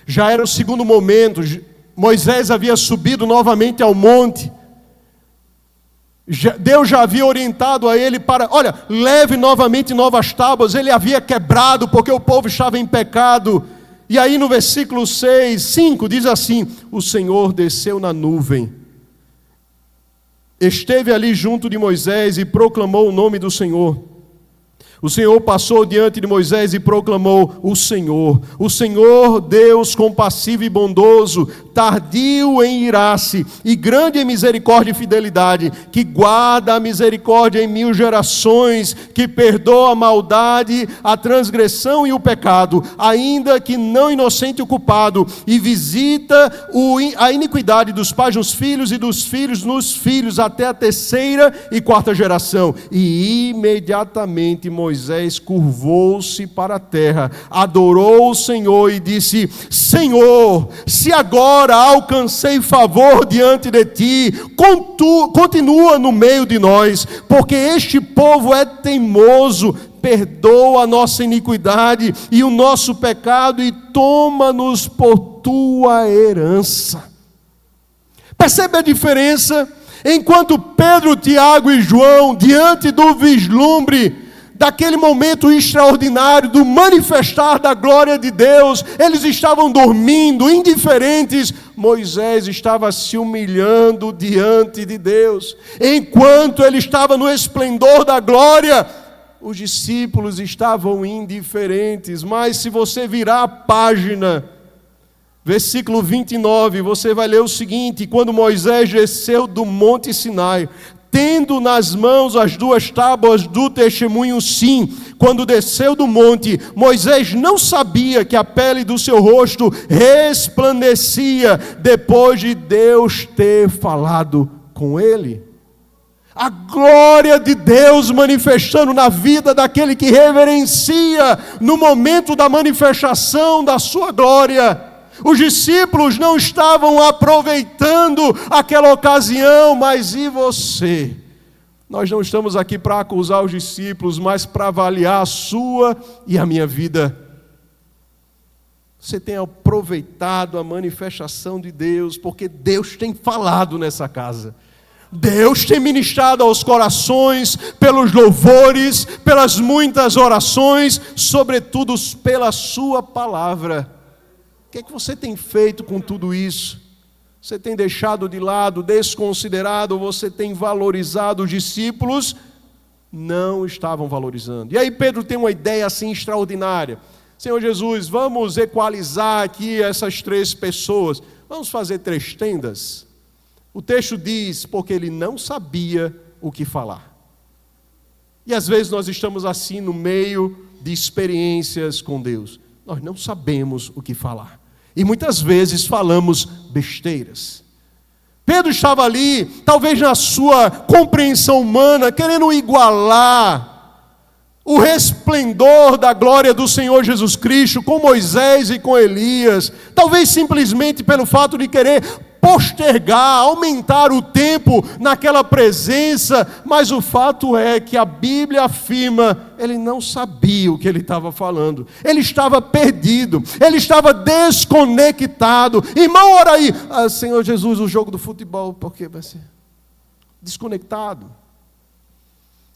já era o segundo momento. Moisés havia subido novamente ao monte. Deus já havia orientado a ele para, olha, leve novamente novas tábuas. Ele havia quebrado porque o povo estava em pecado. E aí no versículo 5 diz assim: o Senhor desceu na nuvem, esteve ali junto de Moisés e proclamou o nome do Senhor. O Senhor passou diante de Moisés e proclamou: o Senhor Deus compassivo e bondoso, tardio em irar-se e grande em misericórdia e fidelidade, que guarda a misericórdia em 1000 gerações, que perdoa a maldade, a transgressão e o pecado, ainda que não inocente o culpado, e visita a iniquidade dos pais nos filhos e dos filhos nos filhos, até a 3ª e 4ª geração. E imediatamente Moisés curvou-se para a terra, adorou o Senhor e disse: Senhor, se agora alcancei favor diante de ti, continua no meio de nós, porque este povo é teimoso. Perdoa a nossa iniquidade e o nosso pecado e toma-nos por tua herança. Percebe a diferença? Enquanto Pedro, Tiago e João, diante do vislumbre daquele momento extraordinário do manifestar da glória de Deus, eles estavam dormindo, indiferentes. Moisés estava se humilhando diante de Deus. Enquanto ele estava no esplendor da glória, os discípulos estavam indiferentes. Mas se você virar a página, versículo 29, você vai ler o seguinte: quando Moisés desceu do monte Sinai, tendo nas mãos as 2 tábuas do testemunho, sim, quando desceu do monte, Moisés não sabia que a pele do seu rosto resplandecia depois de Deus ter falado com ele. A glória de Deus manifestando na vida daquele que reverencia no momento da manifestação da sua glória. Os discípulos não estavam aproveitando aquela ocasião, mas e você? Nós não estamos aqui para acusar os discípulos, mas para avaliar a sua e a minha vida. Você tem aproveitado a manifestação de Deus, porque Deus tem falado nessa casa. Deus tem ministrado aos corações, pelos louvores, pelas muitas orações, sobretudo pela sua palavra. O que é que você tem feito com tudo isso? Você tem deixado de lado, desconsiderado, ou você tem valorizado? Os discípulos não estavam valorizando. E aí Pedro tem uma ideia assim extraordinária: Senhor Jesus, vamos equalizar aqui essas 3 pessoas, vamos fazer 3 tendas. O texto diz: porque ele não sabia o que falar. E às vezes nós estamos assim no meio de experiências com Deus. Nós não sabemos o que falar. E muitas vezes falamos besteiras. Pedro estava ali, talvez na sua compreensão humana, querendo igualar o resplendor da glória do Senhor Jesus Cristo com Moisés e com Elias, talvez simplesmente pelo fato de querer postergar, aumentar o tempo naquela presença, mas o fato é que a Bíblia afirma, ele não sabia o que ele estava falando, ele estava perdido, ele estava desconectado. Irmão, ora aí, Senhor Jesus, o jogo do futebol, por que vai ser desconectado?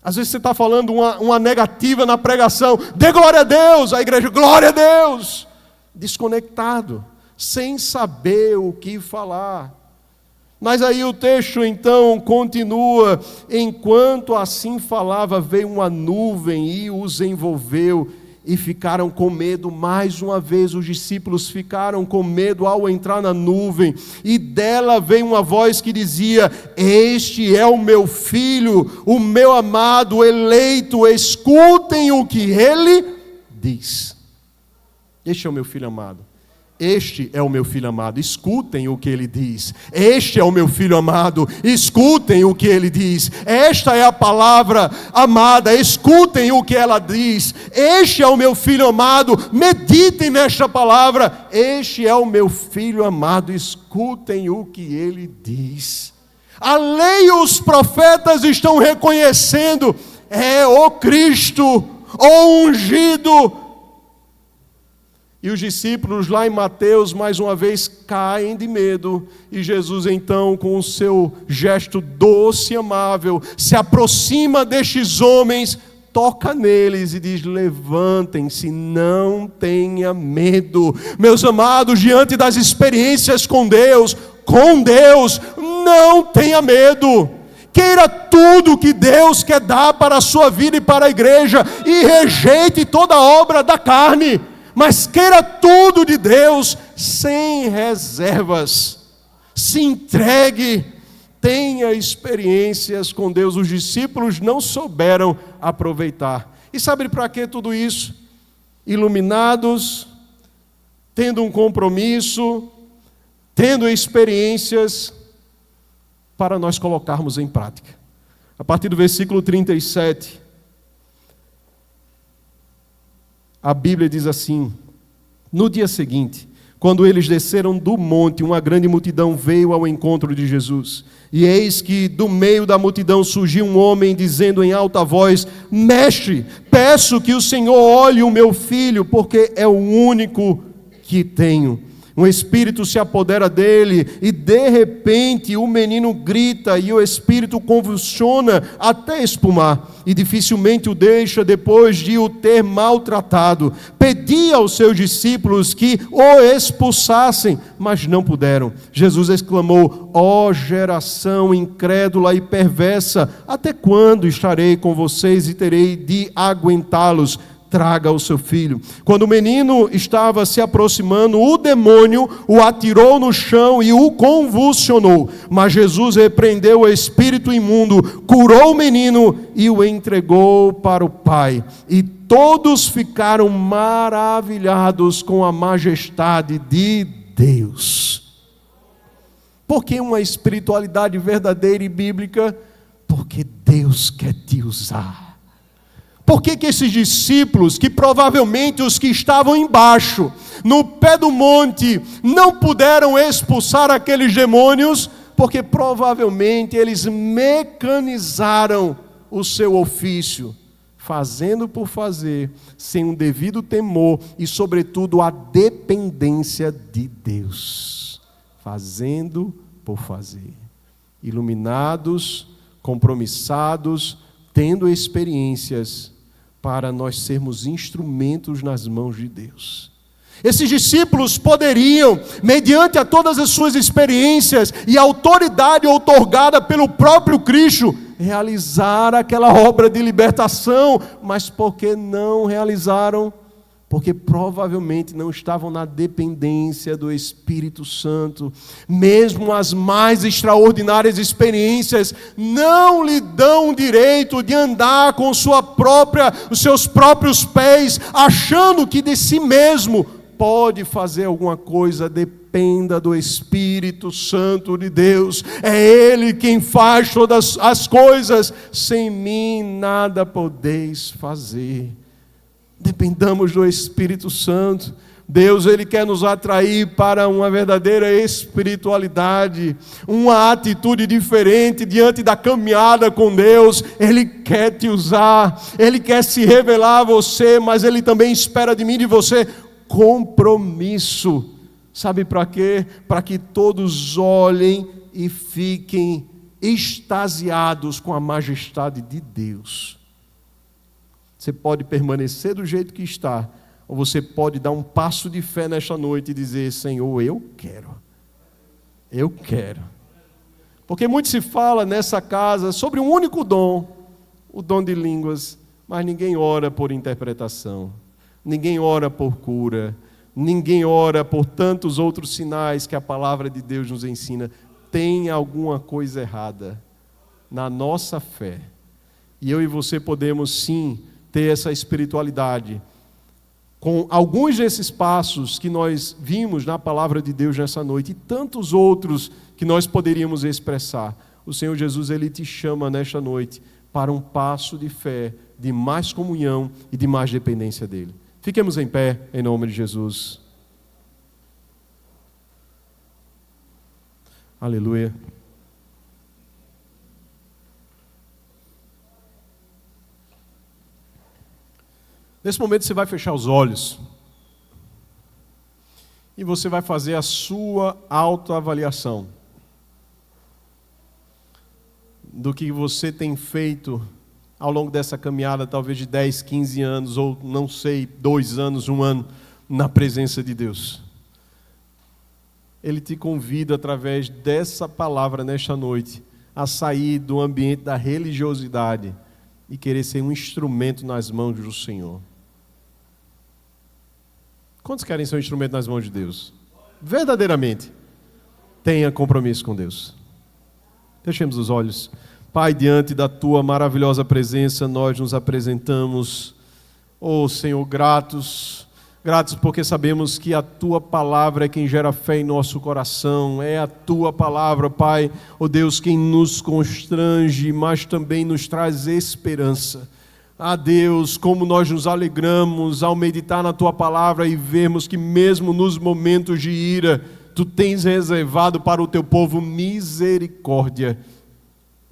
Às vezes você está falando uma negativa na pregação, dê glória a Deus, a igreja, glória a Deus, desconectado, sem saber o que falar. Mas aí o texto então continua, enquanto assim falava, veio uma nuvem e os envolveu, e ficaram com medo. Mais uma vez os discípulos ficaram com medo ao entrar na nuvem, e dela veio uma voz que dizia: este é o meu filho, o meu amado, eleito, escutem o que ele diz. Este é o meu filho amado. Este é o meu filho amado, escutem o que ele diz. Este é o meu filho amado, escutem o que ele diz. Esta é a palavra amada, escutem o que ela diz. Este é o meu filho amado, meditem nesta palavra. Este é o meu filho amado, escutem o que ele diz. A lei e os profetas estão reconhecendo, é o Cristo, o ungido. E os discípulos lá em Mateus, mais uma vez, caem de medo. E Jesus então, com o seu gesto doce e amável, se aproxima destes homens, toca neles e diz: levantem-se, não tenha medo. Meus amados, diante das experiências com Deus, não tenha medo. Queira tudo que Deus quer dar para a sua vida e para a igreja, e rejeite toda obra da carne. Mas queira tudo de Deus sem reservas. Se entregue, tenha experiências com Deus. Os discípulos não souberam aproveitar. E sabe para que tudo isso? Iluminados, tendo um compromisso, tendo experiências para nós colocarmos em prática. A partir do versículo 37, a Bíblia diz assim: no dia seguinte, quando eles desceram do monte, uma grande multidão veio ao encontro de Jesus. E eis que do meio da multidão surgiu um homem dizendo em alta voz: Mestre, peço que o Senhor olhe o meu filho, porque é o único que tenho. Um espírito se apodera dele e de repente o menino grita e o espírito convulsiona até espumar, e dificilmente o deixa depois de o ter maltratado. Pedi aos seus discípulos que o expulsassem, mas não puderam. Jesus exclamou: ó geração incrédula e perversa, até quando estarei com vocês e terei de aguentá-los? Traga o seu filho. Quando o menino estava se aproximando, o demônio o atirou no chão e o convulsionou. Mas Jesus repreendeu o espírito imundo, curou o menino e o entregou para o Pai. E todos ficaram maravilhados com a majestade de Deus. Por que uma espiritualidade verdadeira e bíblica? Porque Deus quer te usar. Por que esses discípulos, que provavelmente os que estavam embaixo, no pé do monte, não puderam expulsar aqueles demônios? Porque provavelmente eles mecanizaram o seu ofício, fazendo por fazer, sem um devido temor e, sobretudo, a dependência de Deus. Fazendo por fazer. Iluminados, compromissados, tendo experiências para nós sermos instrumentos nas mãos de Deus. Esses discípulos poderiam, mediante a todas as suas experiências e a autoridade outorgada pelo próprio Cristo, realizar aquela obra de libertação, mas por que não realizaram? Porque provavelmente não estavam na dependência do Espírito Santo. Mesmo as mais extraordinárias experiências não lhe dão o direito de andar com os seus próprios pés, achando que de si mesmo pode fazer alguma coisa, dependa do Espírito Santo de Deus. É Ele quem faz todas as coisas. Sem mim nada podeis fazer. Dependamos do Espírito Santo. Deus, Ele quer nos atrair para uma verdadeira espiritualidade, uma atitude diferente diante da caminhada com Deus. Ele quer te usar, Ele quer se revelar a você, mas Ele também espera de mim e de você compromisso. Sabe para quê? Para que todos olhem e fiquem extasiados com a majestade de Deus. Você pode permanecer do jeito que está, ou você pode dar um passo de fé nesta noite e dizer: Senhor, eu quero. Eu quero. Porque muito se fala nessa casa sobre um único dom, o dom de línguas, mas ninguém ora por interpretação, ninguém ora por cura, ninguém ora por tantos outros sinais que a palavra de Deus nos ensina. Tem alguma coisa errada na nossa fé. E eu e você podemos sim ter essa espiritualidade, com alguns desses passos que nós vimos na palavra de Deus nessa noite, e tantos outros que nós poderíamos expressar. O Senhor Jesus, Ele te chama nesta noite para um passo de fé, de mais comunhão e de mais dependência dEle. Fiquemos em pé, em nome de Jesus. Aleluia. Nesse momento você vai fechar os olhos e você vai fazer a sua autoavaliação do que você tem feito ao longo dessa caminhada, talvez de 10, 15 anos, ou não sei, 2 anos, 1 ano, na presença de Deus. Ele te convida, através dessa palavra nesta noite, a sair do ambiente da religiosidade e querer ser um instrumento nas mãos do Senhor. Quantos querem ser um instrumento nas mãos de Deus? Verdadeiramente, tenha compromisso com Deus. Fechemos os olhos. Pai, diante da Tua maravilhosa presença, nós nos apresentamos, oh Senhor, gratos porque sabemos que a Tua palavra é quem gera fé em nosso coração. É a Tua palavra, Pai, oh Deus, quem nos constrange, mas também nos traz esperança. Ah, Deus, como nós nos alegramos ao meditar na Tua palavra e vermos que mesmo nos momentos de ira, Tu tens reservado para o Teu povo misericórdia.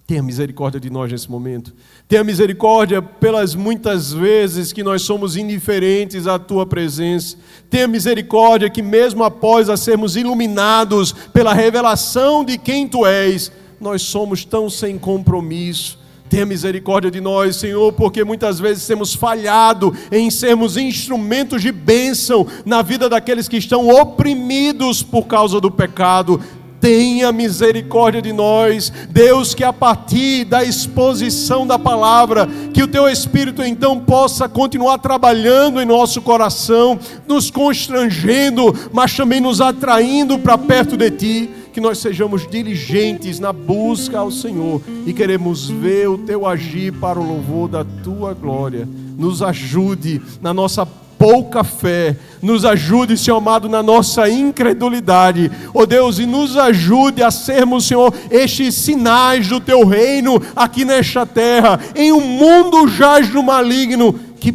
Tenha misericórdia de nós nesse momento. Tenha misericórdia pelas muitas vezes que nós somos indiferentes à Tua presença. Tenha misericórdia que mesmo após a sermos iluminados pela revelação de quem Tu és, nós somos tão sem compromisso. Tenha misericórdia de nós, Senhor, porque muitas vezes temos falhado em sermos instrumentos de bênção na vida daqueles que estão oprimidos por causa do pecado. Tenha misericórdia de nós, Deus, que a partir da exposição da palavra, que o Teu Espírito então possa continuar trabalhando em nosso coração, nos constrangendo, mas também nos atraindo para perto de Ti. Que nós sejamos diligentes na busca ao Senhor e queremos ver o Teu agir para o louvor da Tua glória. Nos ajude na nossa pouca fé, nos ajude, Senhor amado, na nossa incredulidade, ó Deus, e nos ajude a sermos, Senhor, estes sinais do Teu reino aqui nesta terra, em um mundo jaz do maligno, que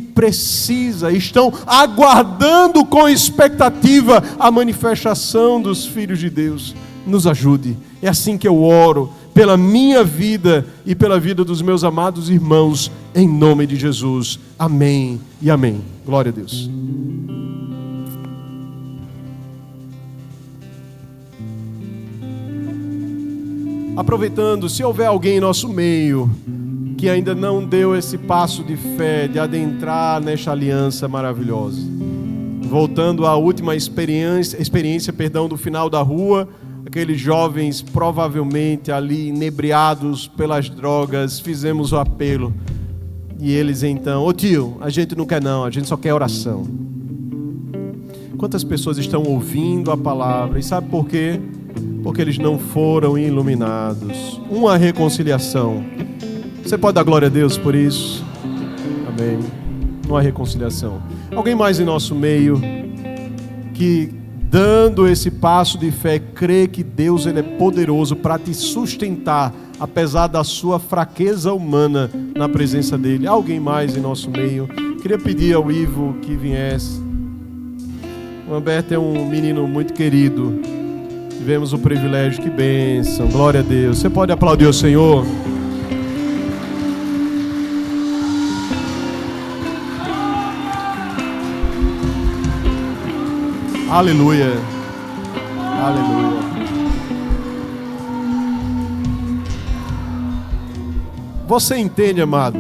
estão aguardando com expectativa a manifestação dos filhos de Deus. Nos ajude, é assim que eu oro, pela minha vida e pela vida dos meus amados irmãos, em nome de Jesus, amém e amém. Glória a Deus. Aproveitando, se houver alguém em nosso meio que ainda não deu esse passo de fé, de adentrar nesta aliança maravilhosa, voltando à última experiência do final da rua, aqueles jovens provavelmente ali inebriados pelas drogas, fizemos o apelo. E eles então, ô tio, a gente não quer não, a gente só quer oração. Quantas pessoas estão ouvindo a palavra, e sabe por quê? Porque eles não foram iluminados. Uma reconciliação. Você pode dar glória a Deus por isso? Amém. Uma reconciliação. Alguém mais em nosso meio que dando esse passo de fé, crê que Deus ele é poderoso para te sustentar, apesar da sua fraqueza humana na presença dele. Alguém mais em nosso meio? Queria pedir ao Ivo que viesse. O Humberto é um menino muito querido. Tivemos o privilégio, que bênção, glória a Deus. Você pode aplaudir o Senhor? Aleluia, aleluia. Você entende, amado?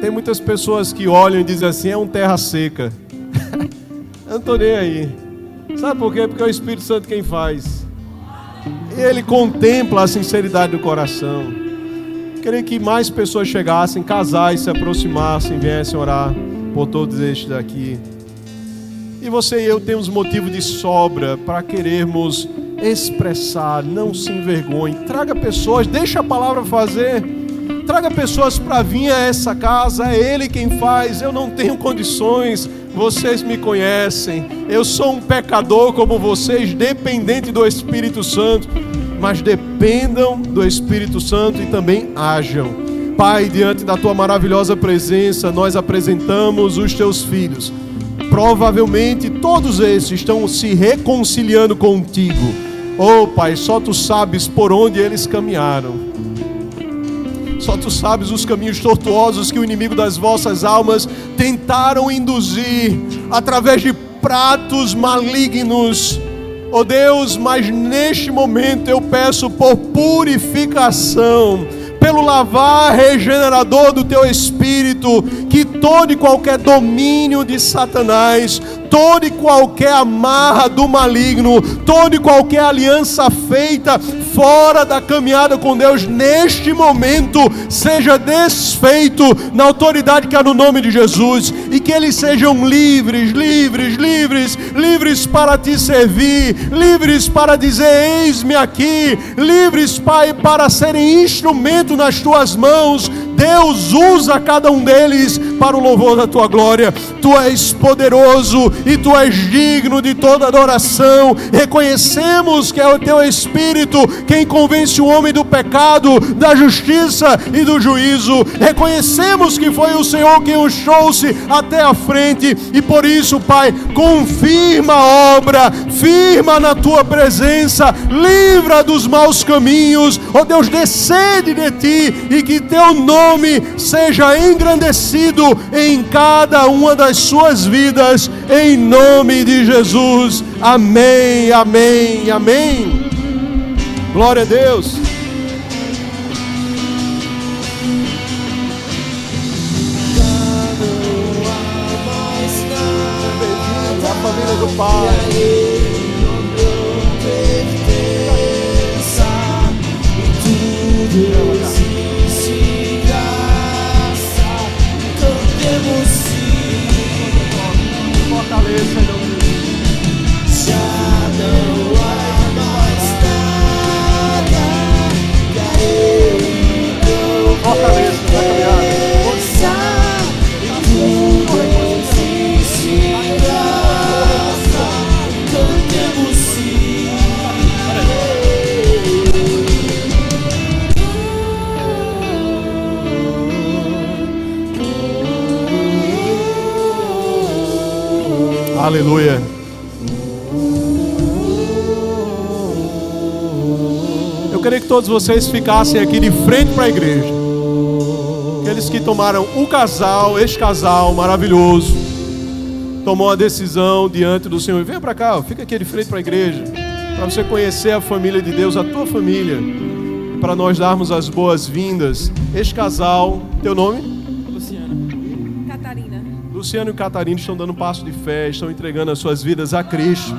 Tem muitas pessoas que olham e dizem assim, é um terra seca. Eu não estou nem aí. Sabe por quê? Porque é o Espírito Santo quem faz. E Ele contempla a sinceridade do coração. Queria que mais pessoas chegassem, casais se aproximassem, viessem orar por todos estes daqui. E você e eu temos motivo de sobra para querermos expressar, não se envergonhe. Traga pessoas, deixa a palavra fazer. Traga pessoas para vir a essa casa, é Ele quem faz. Eu não tenho condições, vocês me conhecem. Eu sou um pecador como vocês, dependente do Espírito Santo. Mas dependam do Espírito Santo e também ajam. Pai, diante da Tua maravilhosa presença, nós apresentamos os Teus filhos. Provavelmente todos esses estão se reconciliando contigo. Oh Pai, só Tu sabes por onde eles caminharam. Só Tu sabes os caminhos tortuosos que o inimigo das vossas almas tentaram induzir através de pratos malignos. Oh Deus, mas neste momento eu peço por purificação, pelo lavar regenerador do Teu Espírito, que todo e qualquer domínio de Satanás, toda e qualquer amarra do maligno, toda e qualquer aliança feita fora da caminhada com Deus, neste momento, seja desfeito na autoridade que há no nome de Jesus, e que eles sejam livres, livres, livres, livres para Te servir, livres para dizer, eis-me aqui, livres, Pai, para serem instrumento nas Tuas mãos. Deus, usa cada um deles para o louvor da Tua glória. Tu és poderoso e Tu és digno de toda adoração. Reconhecemos que é o Teu Espírito quem convence o homem do pecado, da justiça e do juízo. Reconhecemos que foi o Senhor quem os trouxe até a frente, e por isso, Pai, confirma a obra, firma na Tua presença, livra dos maus caminhos. Ó Deus, dê sede de Ti, e que Teu nome seja engrandecido em cada uma das suas vidas, em nome de Jesus. Amém, amém, amém. Glória a Deus. Bem-vindo à família do Pai. Aleluia. Eu queria que todos vocês ficassem aqui de frente para a igreja. Aqueles que tomaram este casal maravilhoso, tomou a decisão diante do Senhor. Venha para cá, fica aqui de frente para a igreja, para você conhecer a família de Deus, a tua família, para nós darmos as boas-vindas. Este casal, teu nome? Luciano e Catarina estão dando um passo de fé, estão entregando as suas vidas a Cristo.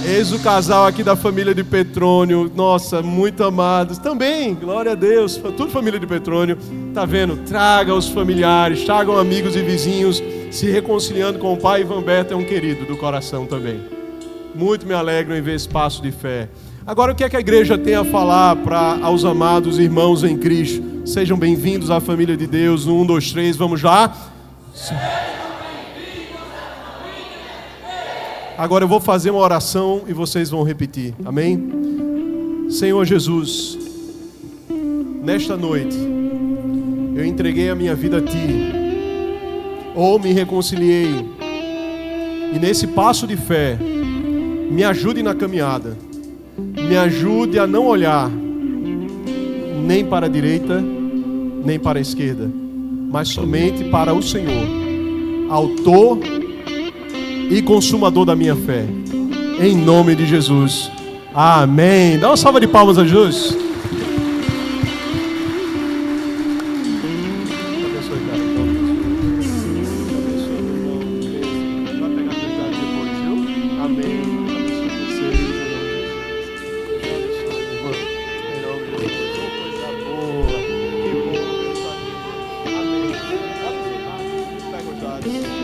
Eis o casal aqui da família de Petrônio, nossa, muito amados. Também, glória a Deus, tudo família de Petrônio. Tá vendo? Traga os familiares, tragam amigos e vizinhos, se reconciliando com o pai. Ivan Beto é um querido do coração também. Muito me alegro em ver esse passo de fé. Agora, o que é que a igreja tem a falar aos amados irmãos em Cristo? Sejam bem-vindos à família de Deus. 1, 2, 3, vamos lá. Agora eu vou fazer uma oração e vocês vão repetir. Amém? Senhor Jesus, nesta noite, eu entreguei a minha vida a Ti, ou me reconciliei, e nesse passo de fé, me ajude na caminhada, me ajude a não olhar nem para a direita, nem para a esquerda, mas somente para o Senhor, autor e consumador da minha fé, em nome de Jesus, amém. Dá uma salva de palmas a Jesus. Amém.